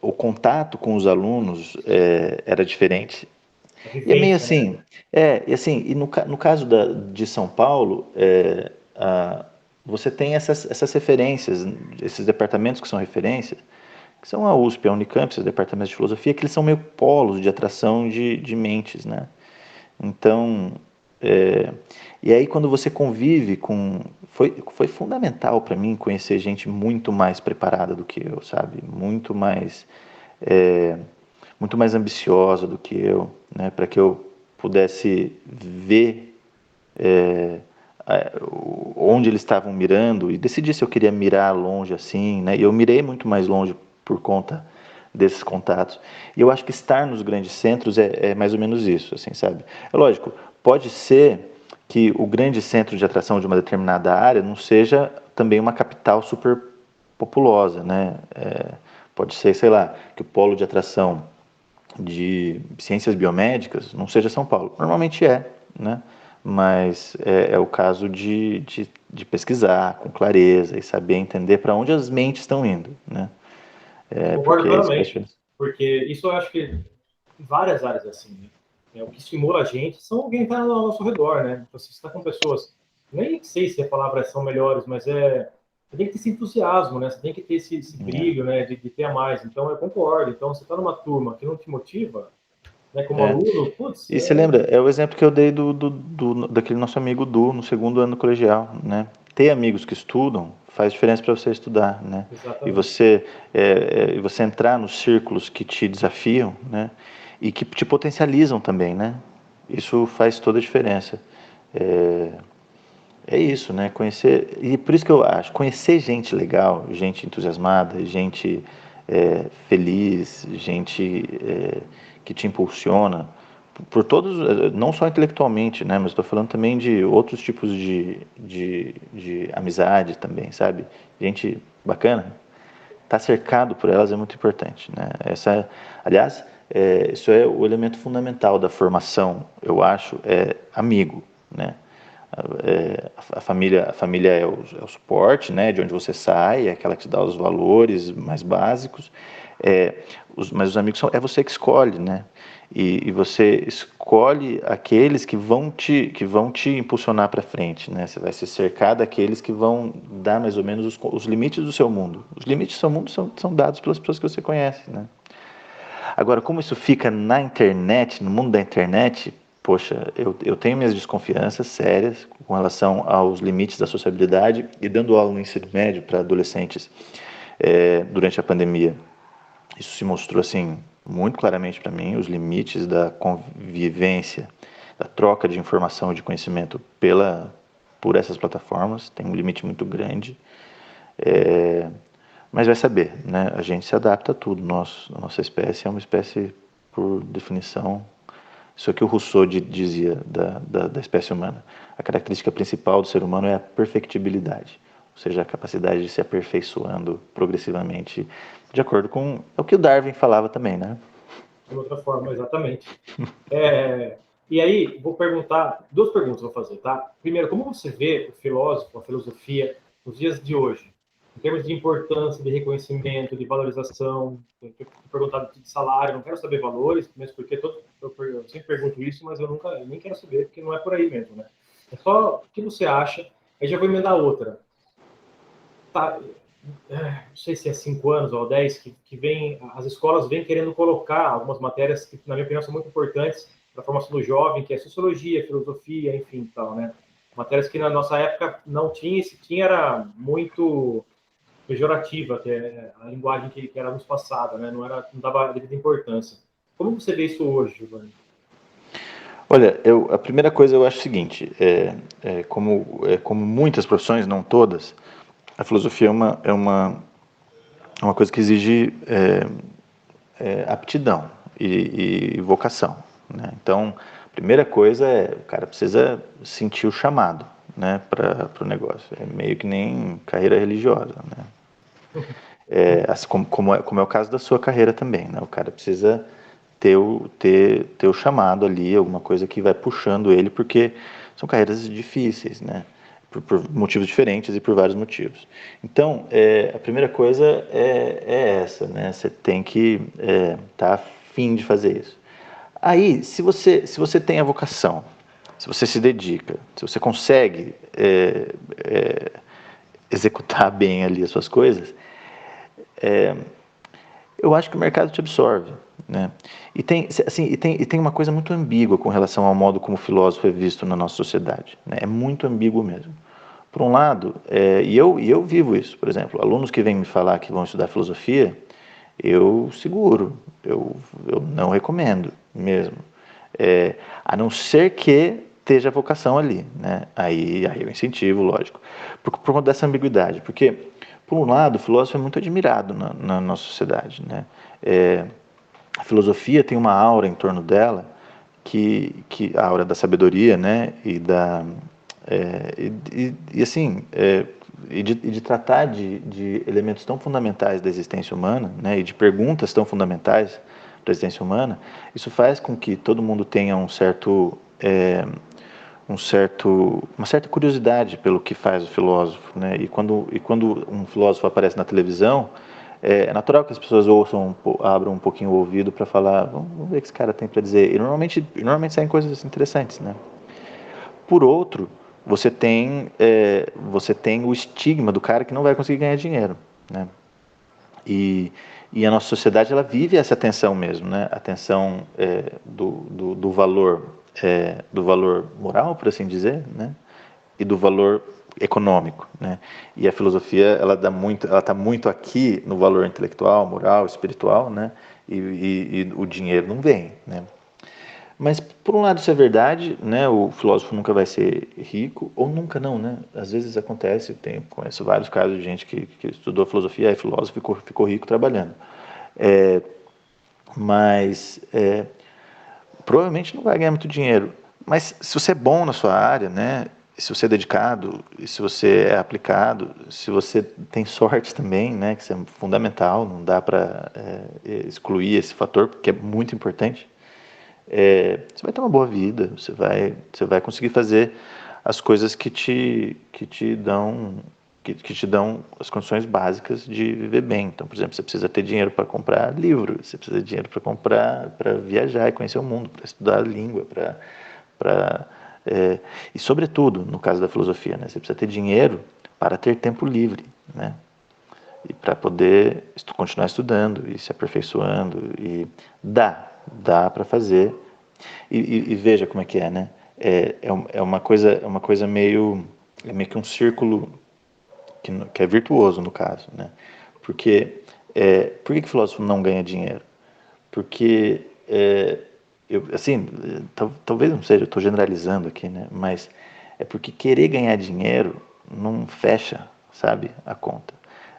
o contato com os alunos era diferente. A E é meio vivência, né? assim, e no caso de São Paulo, você tem essas referências, esses departamentos que são referências, que são a USP, a Unicamp, esses departamentos de filosofia, que eles são meio polos de atração de mentes, né? Então, é, e aí quando você convive com... Foi fundamental para mim conhecer gente muito mais preparada do que eu, sabe? É, muito mais ambiciosa do que eu, né? Para que eu pudesse ver onde eles estavam mirando e decidir se eu queria mirar longe assim, né? E eu mirei muito mais longe por conta desses contatos. E eu acho que estar nos grandes centros é mais ou menos isso, assim, sabe? É lógico, pode ser que o grande centro de atração de uma determinada área não seja também uma capital super populosa, né? Pode ser, sei lá, que o polo de atração de ciências biomédicas não seja São Paulo. Normalmente né? Mas é o caso de pesquisar com clareza e saber entender para onde as mentes estão indo, né? Eu concordo Porque é isso que faz plenamente, diferença. porque isso eu acho que em várias áreas assim, né? O que estimula a gente são alguém que está ao nosso redor, né? Então, se você está com pessoas, nem sei se a palavra são melhores, mas você tem que ter esse entusiasmo, né? Você tem que ter esse brilho, né? De ter a mais. Então, eu concordo. Então, você está numa turma que não te motiva, né? Como É. aluno, putz, E você lembra, é o exemplo que eu dei daquele nosso amigo Du, no segundo ano do colegial, né? Ter amigos que estudam faz diferença para você estudar, né? E exatamente. você entrar nos círculos que te desafiam, né? E que te potencializam também, né? Isso faz toda a diferença. É, é isso, né? Conhecer. E por isso que eu acho, conhecer gente legal, gente entusiasmada, gente feliz, gente que te impulsiona, por todos, não só intelectualmente, né? Mas estou falando também de outros tipos de amizade também, sabe? Gente bacana. Estar cercado por elas é muito importante, né? Aliás, isso é o elemento fundamental da formação, eu acho, é amigo, né? A família é o suporte, né, de onde você sai, é aquela que te dá os valores mais básicos, mas os amigos é você que escolhe, né, e você escolhe aqueles que vão te impulsionar para frente, né, você vai se cercar daqueles que vão dar mais ou menos os limites do seu mundo. Os limites do seu mundo são dados pelas pessoas que você conhece, né. Agora, como isso fica na internet, no mundo da internet, poxa, eu tenho minhas desconfianças sérias com relação aos limites da sociabilidade e dando aula no ensino médio para adolescentes durante a pandemia. Isso se mostrou assim muito claramente para mim, os limites da convivência, da troca de informação e de conhecimento por essas plataformas, tem um limite muito grande. Mas vai saber, né? A gente se adapta a tudo. A nossa espécie é uma espécie, por definição, isso é que o Rousseau dizia da espécie humana. A característica principal do ser humano é a perfectibilidade, ou seja, a capacidade de se aperfeiçoando progressivamente, de acordo com o que o Darwin falava também, né? De outra forma, exatamente. E aí, vou perguntar, duas perguntas vou fazer, tá? Primeiro, como você vê o filósofo, a filosofia, nos dias de hoje? Em termos de importância, de reconhecimento, de valorização, eu perguntado de salário, não quero saber valores, mesmo porque eu sempre pergunto isso, mas eu nem quero saber, porque não é por aí mesmo, né? É só o que você acha, aí já vou emendar outra. Tá, não sei se é 5 anos ou 10, as escolas vêm querendo colocar algumas matérias que, na minha opinião, são muito importantes, da formação do jovem, que é sociologia, filosofia, enfim, tal, né? Matérias que na nossa época não tinha, e se tinha era muito pejorativa, que é a linguagem que era nos passada, né? Não dava a devida importância. Como você vê isso hoje, Giovanni? Olha, a primeira coisa eu acho o seguinte, como muitas profissões, não todas, a filosofia é uma coisa que exige aptidão e vocação, né? Então, a primeira coisa o cara precisa sentir o chamado, né, para o negócio. É meio que nem carreira religiosa, né? Assim como é o caso da sua carreira também, né? O cara precisa ter o chamado ali, alguma coisa que vai puxando ele, porque são carreiras difíceis, né? Por motivos diferentes e por vários motivos. Então, a primeira coisa é essa, né? Você tem que estar afim de fazer isso. Aí, se você tem a vocação, se você se dedica, se você consegue executar bem ali as suas coisas, eu acho que o mercado te absorve, né? E tem uma coisa muito ambígua com relação ao modo como o filósofo é visto na nossa sociedade, né? É muito ambíguo mesmo. Por um lado, e eu vivo isso, por exemplo, alunos que vêm me falar que vão estudar filosofia, eu seguro, eu não recomendo mesmo. A não ser que esteja a vocação ali, né? Aí eu incentivo, lógico, por conta dessa ambiguidade, porque por um lado, o filósofo é muito admirado na nossa sociedade, né? A filosofia tem uma aura em torno dela, que a aura da sabedoria, né? E de tratar de elementos tão fundamentais da existência humana, né? E de perguntas tão fundamentais da existência humana, isso faz com que todo mundo tenha uma certa curiosidade pelo que faz o filósofo, né? E quando um filósofo aparece na televisão, é natural que as pessoas ouçam, abram um pouquinho o ouvido para falar, vamos ver o que esse cara tem para dizer. E normalmente saem coisas interessantes, né? Por outro, você tem o estigma do cara que não vai conseguir ganhar dinheiro, né? E a nossa sociedade ela vive essa tensão mesmo, né? A tensão do valor moral, por assim dizer, né? E do valor econômico, né? E a filosofia ela está muito aqui no valor intelectual, moral, espiritual, né? E o dinheiro não vem, né? Mas por um lado isso é verdade, né? O filósofo nunca vai ser rico, ou nunca não, né? Às vezes acontece, conheço vários casos de gente que estudou filosofia, é filósofo, ficou rico trabalhando. Mas provavelmente não vai ganhar muito dinheiro. Mas se você é bom na sua área, né? Se você é dedicado, e se você é aplicado, se você tem sorte também, né? Que isso é fundamental, não dá para excluir esse fator, porque é muito importante. Você vai ter uma boa vida, você vai conseguir fazer as coisas que te dão as condições básicas de viver bem. Então, por exemplo, você precisa ter dinheiro para comprar livro, você precisa de dinheiro para viajar e conhecer o mundo, para estudar a língua, e sobretudo, no caso da filosofia, né, você precisa ter dinheiro para ter tempo livre, né? E para poder continuar estudando e se aperfeiçoando, e dá para fazer. E veja como é que é, né? É uma coisa meio que um círculo que é virtuoso no caso, né? Porque por que filósofo não ganha dinheiro? Porque assim, talvez não seja, eu estou generalizando aqui, né? Mas é porque querer ganhar dinheiro não fecha, sabe, a conta.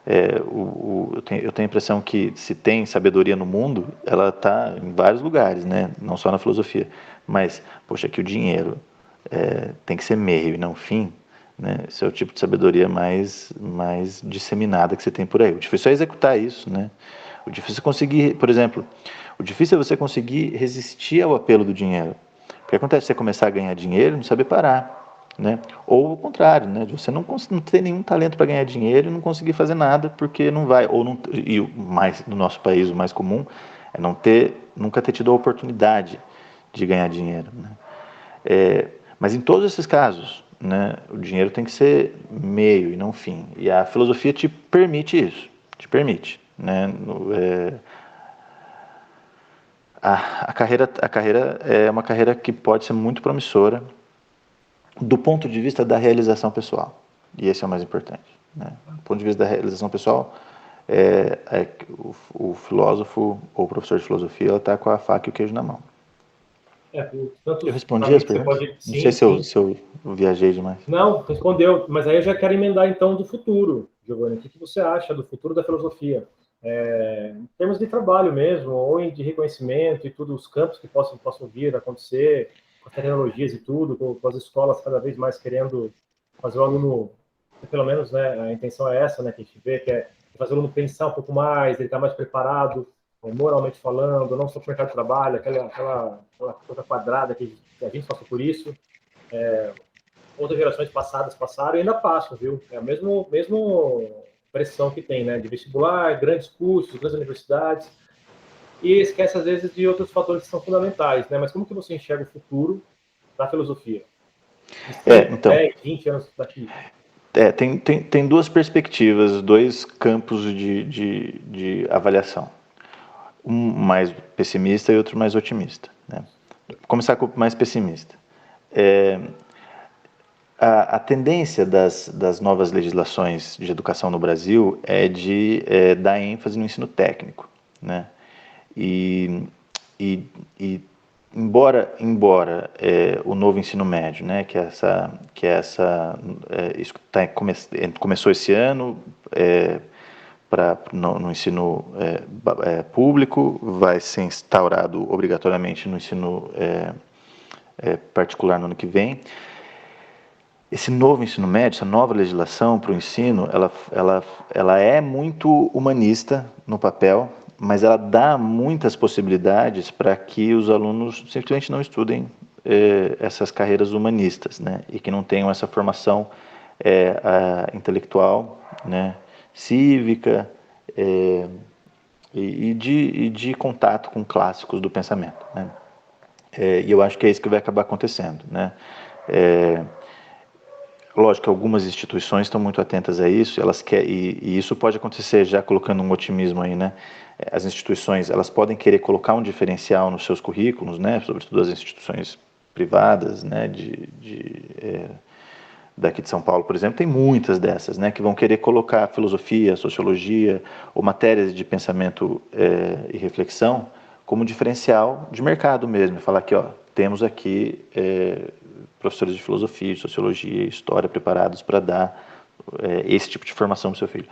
Eu tenho a impressão que se tem sabedoria no mundo, ela está em vários lugares, né? Não só na filosofia. Mas, poxa, que o dinheiro tem que ser meio e não fim, né? Esse é o tipo de sabedoria mais disseminada que você tem por aí. O difícil é executar isso, né? O difícil é conseguir, por exemplo, o difícil é você conseguir resistir ao apelo do dinheiro. Porque acontece você começar a ganhar dinheiro e não saber parar, né? Ou o contrário, né? Você não ter nenhum talento para ganhar dinheiro e não conseguir fazer nada porque não vai, ou não, e no nosso país o mais comum é nunca ter tido a oportunidade de ganhar dinheiro, né? Mas em todos esses casos, né, o dinheiro tem que ser meio e não fim. E a filosofia te permite isso, te permite, né? a carreira é uma carreira que pode ser muito promissora do ponto de vista da realização pessoal. E esse é o mais importante, né? Do ponto de vista da realização pessoal, o filósofo ou o professor de filosofia está com a faca e o queijo na mão. Por Eu tantos respondi as caminhos que você perguntas? pode. Não sei Sim, se eu, sim. se eu viajei demais. Não, respondeu. Mas aí eu já quero emendar então do futuro, Giovanni. O que você acha do futuro da filosofia? Em termos de trabalho mesmo, ou de reconhecimento e tudo, os campos que possam vir a acontecer, com as tecnologias e tudo, com as escolas cada vez mais querendo fazer o aluno, pelo menos, né, a intenção é essa, né, que a gente vê, que é fazer o aluno pensar um pouco mais, ele estar mais preparado, moralmente falando, não só para o mercado de trabalho, aquela coisa quadrada que a gente passou por isso. Outras gerações passaram e ainda passam, viu? É a mesmo pressão que tem, né? De vestibular, grandes cursos, grandes universidades, e esquece, às vezes, de outros fatores que são fundamentais, né? Mas como que você enxerga o futuro da filosofia? De 5, Então, 10, 20 anos daqui? tem duas perspectivas, dois campos de avaliação. Um mais pessimista e outro mais otimista, né? Vou começar com o mais pessimista. A tendência das novas legislações de educação no Brasil é de dar ênfase no ensino técnico, né? E, e embora o novo ensino médio, né, isso começou esse ano no ensino público, vai ser instaurado obrigatoriamente no ensino particular no ano que vem. Esse novo ensino médio, essa nova legislação para o ensino, ela é muito humanista no papel, mas ela dá muitas possibilidades para que os alunos simplesmente não estudem essas carreiras humanistas, né? E que não tenham essa formação intelectual, né? Cívica e de contato com clássicos do pensamento, né? E eu acho que é isso que vai acabar acontecendo, né? Lógico que algumas instituições estão muito atentas a isso, e isso pode acontecer já colocando um otimismo aí, né? As instituições, elas podem querer colocar um diferencial nos seus currículos, né? Sobretudo as instituições privadas, né? Daqui de São Paulo, por exemplo, tem muitas dessas, né? Que vão querer colocar filosofia, sociologia ou matérias de pensamento e reflexão como diferencial de mercado mesmo. Falar que, ó, temos aqui professores de filosofia, de sociologia e história preparados para dar esse tipo de formação para o seu filho.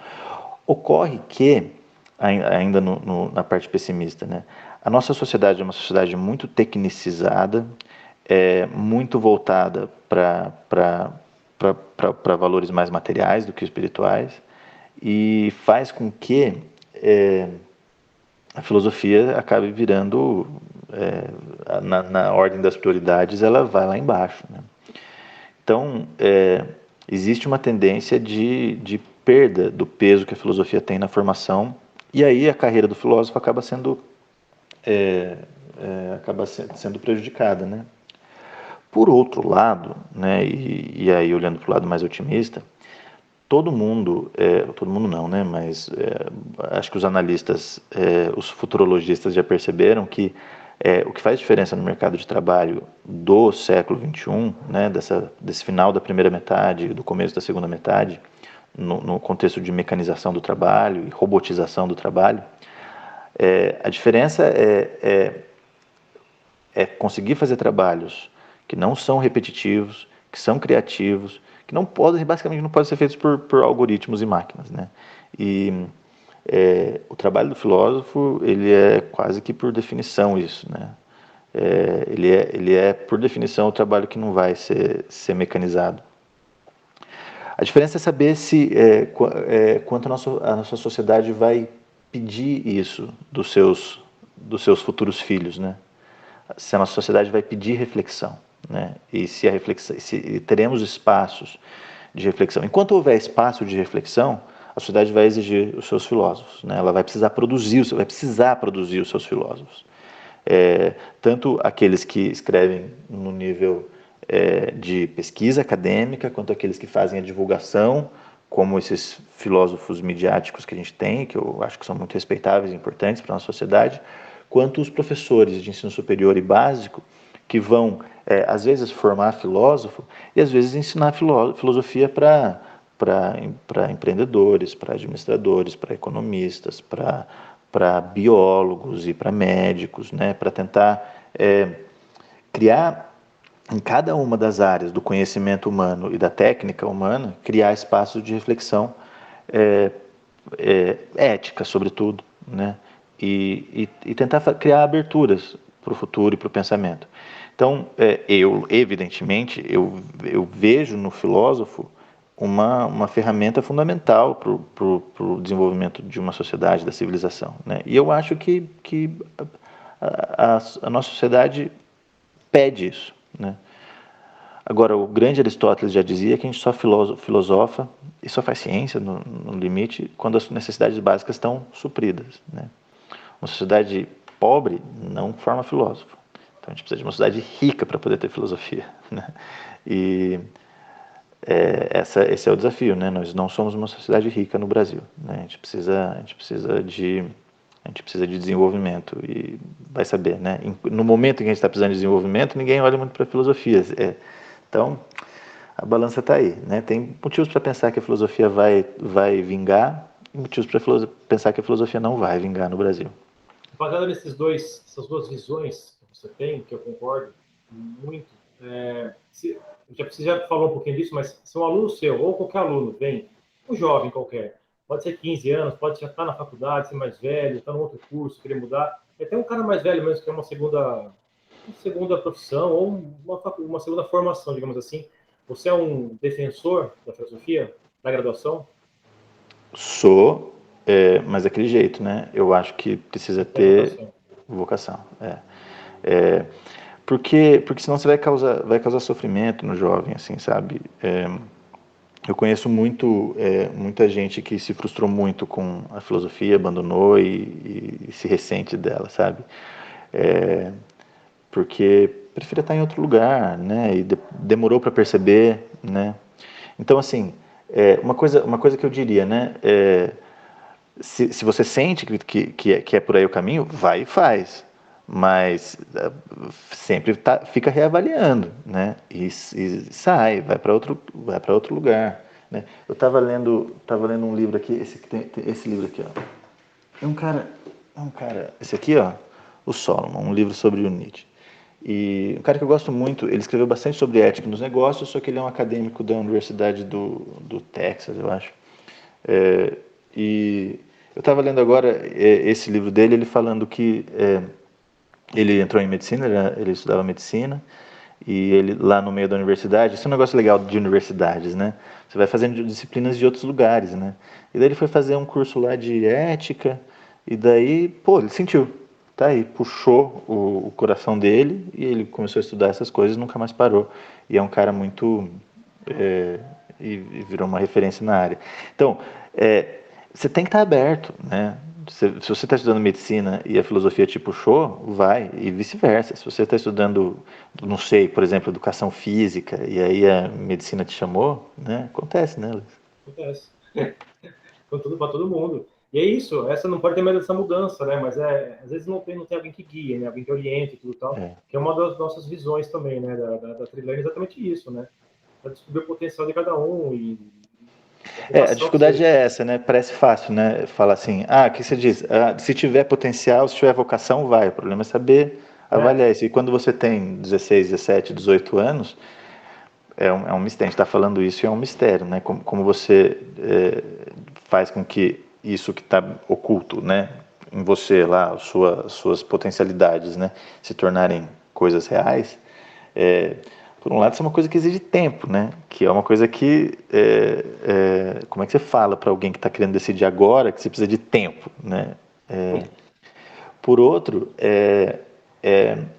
Ocorre que, ainda na parte pessimista, né, a nossa sociedade é uma sociedade muito tecnicizada, muito voltada para valores mais materiais do que espirituais, e faz com que a filosofia acabe virando, na ordem das prioridades, ela vai lá embaixo, né? Então, existe uma tendência de perda do peso que a filosofia tem na formação, e aí a carreira do filósofo acaba sendo prejudicada, né? Por outro lado, né, e aí olhando para o lado mais otimista, todo mundo não, né, mas acho que os analistas, os futurologistas já perceberam que o que faz diferença no mercado de trabalho do século XXI, né, desse final da primeira metade, do começo da segunda metade, no contexto de mecanização do trabalho e robotização do trabalho, a diferença é conseguir fazer trabalhos que não são repetitivos, que são criativos, que basicamente não podem ser feitos por algoritmos e máquinas, né? E o trabalho do filósofo, ele é quase que por definição isso, né? Ele é por definição o trabalho que não vai ser mecanizado. A diferença é saber quanto a nossa sociedade vai pedir isso dos seus futuros filhos, né? Se a nossa sociedade vai pedir reflexão, né? E se teremos espaços de reflexão. Enquanto houver espaço de reflexão, a sociedade vai exigir os seus filósofos, né? Ela vai precisar produzir os seus filósofos. Tanto aqueles que escrevem no nível de pesquisa acadêmica, quanto aqueles que fazem a divulgação, como esses filósofos midiáticos que a gente tem, que eu acho que são muito respeitáveis e importantes para a nossa sociedade, quanto os professores de ensino superior e básico, que vão, às vezes, formar filósofo e, às vezes, ensinar filosofia para empreendedores, para administradores, para economistas, para biólogos e para médicos, né, para tentar criar em cada uma das áreas do conhecimento humano e da técnica humana, criar espaços de reflexão ética, sobretudo, né? E tentar criar aberturas para o futuro e para o pensamento. Então, evidentemente, eu vejo no filósofo uma ferramenta fundamental para o desenvolvimento de uma sociedade, da civilização, né? E eu acho que a nossa sociedade pede isso, né? Agora, o grande Aristóteles já dizia que a gente só filosofa e só faz ciência, no limite, quando as necessidades básicas estão supridas, né? Uma sociedade pobre não forma filósofo. Então, a gente precisa de uma sociedade rica para poder ter filosofia, né? E esse é o desafio, né? Nós não somos uma sociedade rica no Brasil, né? A gente precisa de desenvolvimento e vai saber, né? No momento em que a gente está precisando de desenvolvimento, ninguém olha muito para a filosofia. Então, a balança está aí, né? Tem motivos para pensar que a filosofia vai vingar e motivos para pensar que a filosofia não vai vingar no Brasil. Baseado essas duas visões que você tem, que eu concordo muito, você já falou um pouquinho disso, mas se um aluno seu, ou qualquer aluno, vem, um jovem qualquer, pode ser 15 anos, pode já estar na faculdade, ser mais velho, estar num outro curso, querer mudar, até um cara mais velho mesmo, que é uma segunda profissão, ou uma segunda formação, digamos assim. Você é um defensor da filosofia, da graduação? Sou, mas daquele jeito, né? Eu acho que precisa ter vocação. Porque senão você vai causar sofrimento no jovem, assim, sabe? Eu conheço muita gente que se frustrou muito com a filosofia, abandonou e se ressente dela, sabe? Porque prefere estar em outro lugar, né? E demorou para perceber, né? Então, assim, uma coisa que eu diria, né? Se você sente que é por aí o caminho, vai e faz. Mas sempre fica reavaliando, né? E sai, vai para outro lugar, né? Eu estava lendo um livro aqui, esse livro aqui, ó. Esse aqui, ó, o Solomon, um livro sobre o Nietzsche. E um cara que eu gosto muito, ele escreveu bastante sobre ética nos negócios, só que ele é um acadêmico da Universidade do Texas, eu acho. E eu estava lendo agora esse livro dele, ele falando que ele entrou em medicina, ele estudava medicina, e ele lá no meio da universidade, isso é um negócio legal de universidades, né? Você vai fazendo disciplinas de outros lugares, né? E daí ele foi fazer um curso lá de ética, e daí, pô, ele sentiu, tá aí, puxou o coração dele, e ele começou a estudar essas coisas e nunca mais parou. E é um cara muito... e virou uma referência na área. Então, você tem que estar aberto, né? Se você está estudando medicina e a filosofia te puxou, vai, e vice-versa. Se você está estudando, não sei, por exemplo, educação física, e aí a medicina te chamou, né? Acontece, né, Luiz? Acontece. Para todo mundo. E é isso, essa não pode ter mais essa mudança, né? Mas às vezes não tem alguém que guia, né? Alguém que oriente e tudo tal, que é uma das nossas visões também, né? Da Trilane, exatamente isso, né? Para descobrir o potencial de cada um e A dificuldade é essa, né? Parece fácil, né? Falar assim, o que você diz? Se tiver potencial, se tiver vocação, vai. O problema é saber avaliar isso. E quando você tem 16, 17, 18 anos, é um mistério. A gente está falando isso e é um mistério, né? Como você faz com que isso que está oculto, né? Em você lá, suas potencialidades, né? Se tornarem coisas reais. Por um lado, isso é uma coisa que exige tempo, né? Que é uma coisa que... como é que você fala para alguém que está querendo decidir agora que você precisa de tempo, né? Por outro,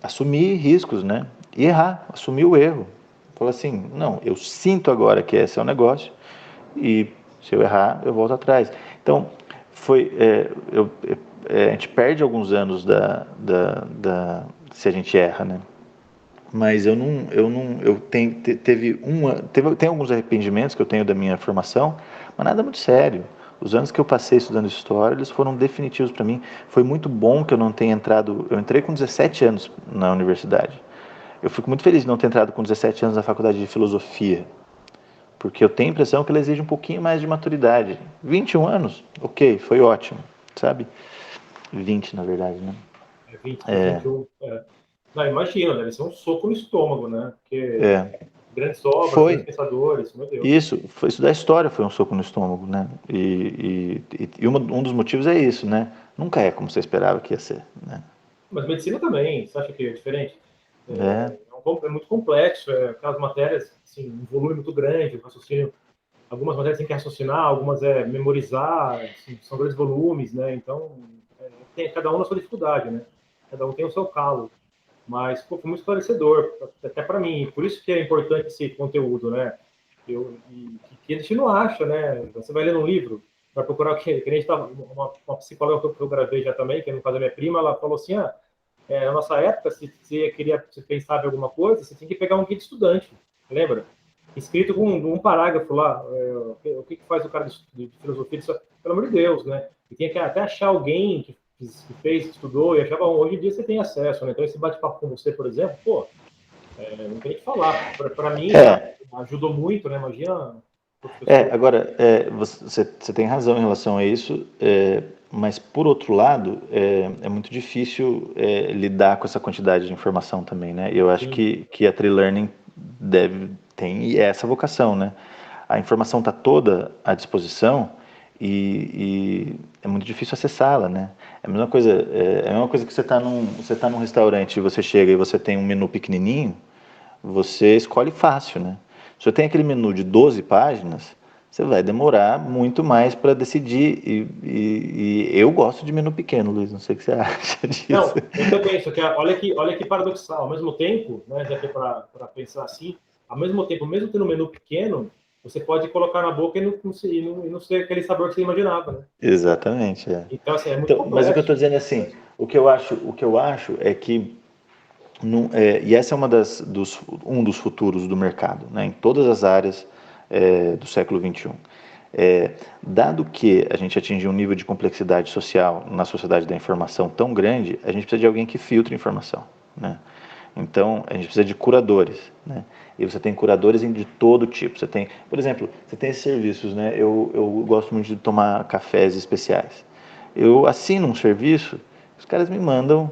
assumir riscos, né? E errar, assumir o erro. Falar assim, não, eu sinto agora que esse é o negócio e se eu errar, eu volto atrás. Então, a gente perde alguns anos se a gente erra, né? Mas tem alguns arrependimentos que eu tenho da minha formação, mas nada muito sério. Os anos que eu passei estudando história, eles foram definitivos para mim. Foi muito bom que eu não tenha entrado. Eu entrei com 17 anos na universidade. Eu fico muito feliz de não ter entrado com 17 anos na faculdade de filosofia, porque eu tenho a impressão que ela exige um pouquinho mais de maturidade. 21 anos, ok, foi ótimo, sabe? 20, na verdade, né? 20, 21. Não, imagina, deve ser um soco no estômago, né? Porque É, grandes obras, grandes foi. pensadores, meu Deus. Isso, foi estudar história foi um soco no estômago, né? Um dos motivos é isso, né? Nunca é como você esperava que ia ser, né? Mas medicina também, você acha que é diferente? É, É muito complexo, aquelas matérias, assim, um volume muito grande, o raciocínio. Algumas matérias tem que raciocinar, algumas é memorizar, assim, são grandes volumes, né? Então, tem cada um na sua dificuldade, né? Cada um tem o seu calo. Mas, pô, foi muito esclarecedor, até para mim. Por isso que é importante esse conteúdo, né? Que a gente não acha, né? Você vai ler um livro, vai procurar o que a gente tava, uma psicóloga que eu gravei já também, que é no caso da minha prima, ela falou assim, na nossa época, se você queria se pensar em alguma coisa, você tinha que pegar um guia de estudante, lembra? Escrito com um parágrafo lá, o que faz o cara de filosofia, pelo amor de Deus, né? E tinha que até achar alguém que fez, que estudou, e achava, hoje em dia você tem acesso, né? Então esse bate-papo com você, por exemplo, pô, não tem o que falar. Para mim já é, ajudou muito, né? Imagina outras pessoas. agora, você tem razão em relação a isso, mas por outro lado, é muito difícil lidar com essa quantidade de informação também, né? Eu acho Sim, que a Tree Learning tem essa vocação, né? A informação está toda à disposição e é muito difícil acessá-la, né? É a mesma coisa que você tá num restaurante e você chega e você tem um menu pequenininho, você escolhe fácil, né? Se você tem aquele menu de 12 páginas, você vai demorar muito mais para decidir. E eu gosto de menu pequeno, Luiz, não sei o que você acha disso. não, eu também, só que olha que paradoxal, ao mesmo tempo, né, já que é para pensar assim, ao mesmo tempo, mesmo tendo um menu pequeno, você pode colocar na boca e não ser aquele sabor que você imaginava, né? Exatamente, é. Então, assim, é muito Então, mas o que eu complexo. estou dizendo é assim, o que eu acho é que e essa é um dos futuros do mercado, né, em todas as áreas do século XXI. Dado que a gente atinge um nível de complexidade social na sociedade da informação tão grande, a gente precisa de alguém que filtre informação, né? Então, a gente precisa de curadores, né? E você tem curadores de todo tipo. Você tem, por exemplo, você tem esses serviços, né? Eu gosto muito de tomar cafés especiais. Eu assino um serviço, os caras me mandam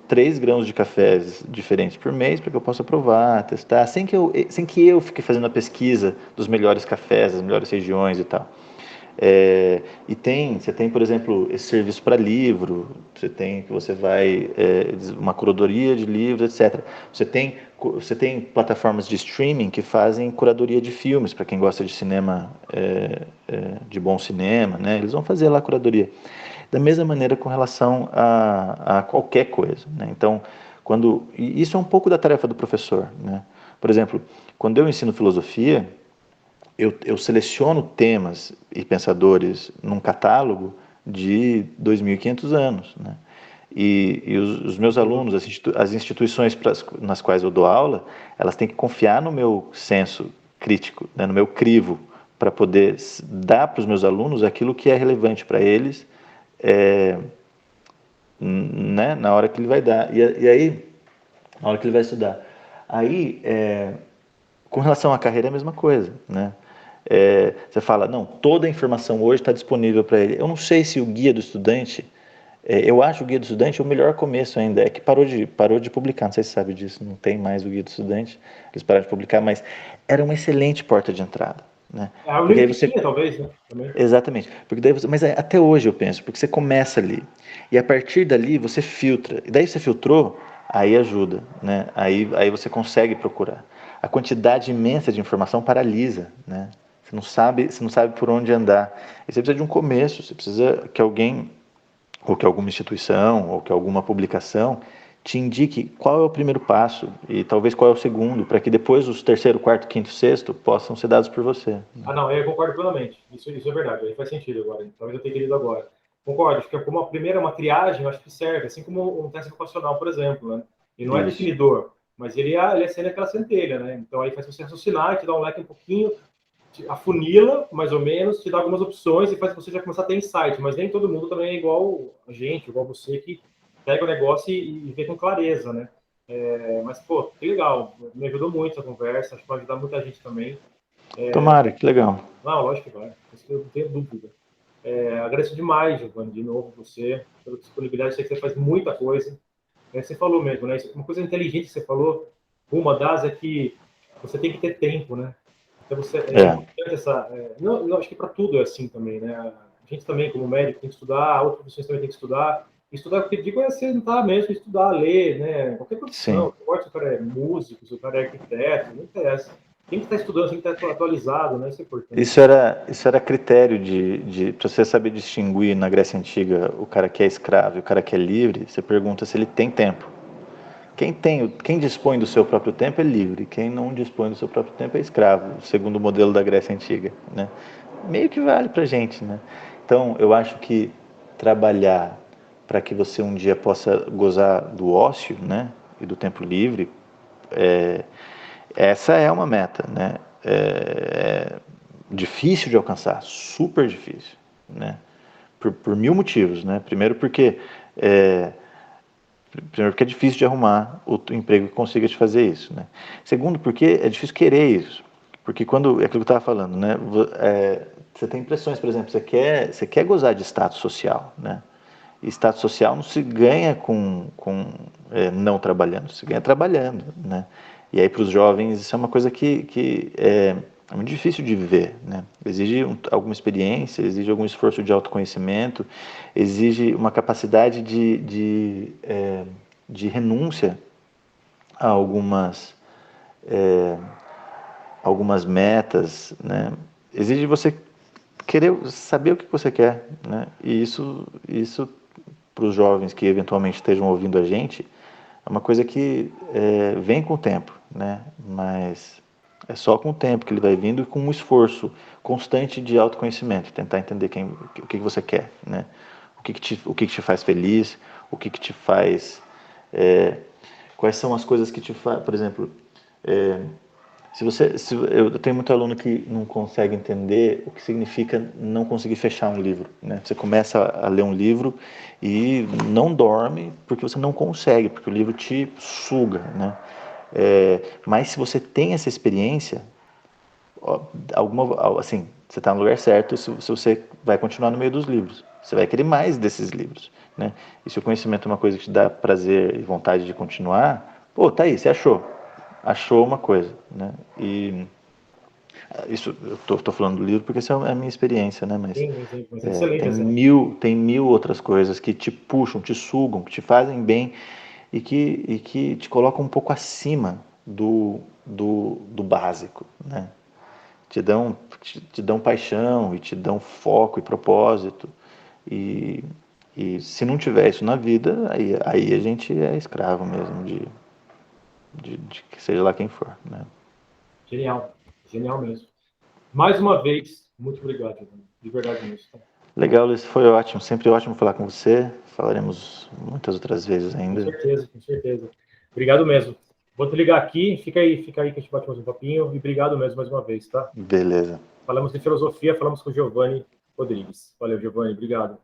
3 grãos de cafés diferentes por mês para que eu possa provar, testar, sem que eu fique fazendo a pesquisa dos melhores cafés, das melhores regiões e tal. Você tem, por exemplo, esse serviço para livro, você vai, uma curadoria de livros, etc. Você tem plataformas de streaming que fazem curadoria de filmes, para quem gosta de cinema, de bom cinema, né? Eles vão fazer lá a curadoria. Da mesma maneira com relação a qualquer coisa, né? Então, e isso é um pouco da tarefa do professor, né? Por exemplo, quando eu ensino filosofia, eu seleciono temas e pensadores num catálogo de 2.500 anos, né? E os meus alunos, as instituições nas quais eu dou aula, elas têm que confiar no meu senso crítico, né, no meu crivo, para poder dar para os meus alunos aquilo que é relevante para eles, é, né, na hora que ele vai dar. E aí, na hora que ele vai estudar. Aí, com relação à carreira, é a mesma coisa, né? Você fala, não, toda a informação hoje está disponível para ele. Eu não sei se o guia do estudante, eu acho o guia do estudante o melhor começo ainda, é que parou de publicar, não sei se você sabe disso, não tem mais o guia do estudante, eles pararam de publicar, mas era uma excelente porta de entrada, né? É um Porque livro aí que você, tinha, talvez, né? Também. exatamente, porque daí mas até hoje eu penso, porque você começa ali, e a partir dali você filtra, e daí você filtrou, aí ajuda, né? Aí você consegue procurar. A quantidade imensa de informação paralisa, né? Você não sabe por onde andar. E você precisa de um começo, você precisa que alguém, ou que alguma instituição, ou que alguma publicação te indique qual é o primeiro passo e talvez qual é o segundo, para que depois os terceiro, quarto, quinto, sexto possam ser dados por você. Ah, não, eu concordo plenamente. Isso é verdade, aí faz sentido agora. Talvez eu tenha querido agora. Concordo, acho que como a primeira é uma triagem, eu acho que serve, assim como um teste ocupacional, por exemplo, né? Ele não é Isso. definidor, mas ele acende aquela centelha, né? Então aí faz você raciocinar e te dá um leque um pouquinho afunila, mais ou menos, te dá algumas opções e faz você já começar a ter insight, mas nem todo mundo também é igual a gente, igual você, que pega o negócio e vê com clareza, né? Mas, pô, que legal, me ajudou muito essa conversa, acho que vai ajudar muita gente também. Tomara, que legal. Não, lógico que vai, isso eu não tenho dúvida. Agradeço demais, Giovanni, de novo, você, pela disponibilidade, sei que você faz muita coisa. Você falou mesmo, né? Uma coisa inteligente que você falou, uma das é que você tem que ter tempo, né? Então, é É, importante essa. Não, acho que para tudo é assim também, né? A gente também, como médico, tem que estudar, outras profissões também tem que estudar. Estudar, o que eu digo é sentar mesmo, estudar, ler, né? Qualquer profissão, sim. não importa se o cara é músico, se o cara é arquiteto, não interessa. Tem que estar estudando, tem que estar atualizado, né? Isso é importante. Isso era critério para você saber distinguir na Grécia Antiga o cara que é escravo e o cara que é livre, você pergunta se ele tem tempo. Quem dispõe do seu próprio tempo é livre, quem não dispõe do seu próprio tempo é escravo, segundo o modelo da Grécia Antiga, né? Meio que vale pra gente, né? Então, eu acho que trabalhar para que você um dia possa gozar do ócio, né, e do tempo livre, essa é uma meta, né? É difícil de alcançar, super difícil, né? Por mil motivos, né? Primeiro porque é difícil de arrumar o emprego que consiga te fazer isso, né? Segundo porque é difícil querer isso, porque quando é aquilo que eu estava falando, né? Você tem pressões, por exemplo, você quer gozar de status social, né? E status social não se ganha com não trabalhando, se ganha trabalhando, né? E aí para os jovens isso é uma coisa que é muito difícil de viver, né? Exige alguma experiência, exige algum esforço de autoconhecimento, exige uma capacidade de renúncia a algumas metas, né? Exige você querer saber o que você quer, né? E isso para os jovens que eventualmente estejam ouvindo a gente é uma coisa que vem com o tempo, né? Mas é só com o tempo que ele vai vindo e com um esforço constante de autoconhecimento, tentar entender o que você quer, né? O que te faz feliz, o que te faz... quais são as coisas que te fazem... Por exemplo, eu tenho muito aluno que não consegue entender o que significa não conseguir fechar um livro, né? Você começa a ler um livro e não dorme porque você não consegue, porque o livro te suga, né? Mas se você tem essa experiência, assim, você está no lugar certo se você vai continuar no meio dos livros. Você vai querer mais desses livros, né? E se o conhecimento é uma coisa que te dá prazer e vontade de continuar, pô, tá aí, você achou uma coisa, né? E isso eu tô falando do livro porque essa é a minha experiência, né? Mas Sim, mas é excelente tem exemplo. mil outras coisas que te puxam, te sugam, que te fazem bem e que te colocam um pouco acima do básico, né? Te dão paixão e te dão foco e propósito. E, e se não tiver isso na vida, aí a gente é escravo mesmo de que seja lá quem for, né? Genial, genial mesmo. Mais uma vez, muito obrigado, Giovanni. De verdade mesmo. Tá? Legal, Luiz, foi ótimo. Sempre ótimo falar com você. Falaremos muitas outras vezes Com ainda. certeza, com certeza. Obrigado mesmo. Vou te ligar aqui, fica aí que a gente bate mais um papinho. E obrigado mesmo mais uma vez, tá? Beleza. Falamos de filosofia, falamos com o Giovanni Rodrigues. Valeu, Giovanni, obrigado.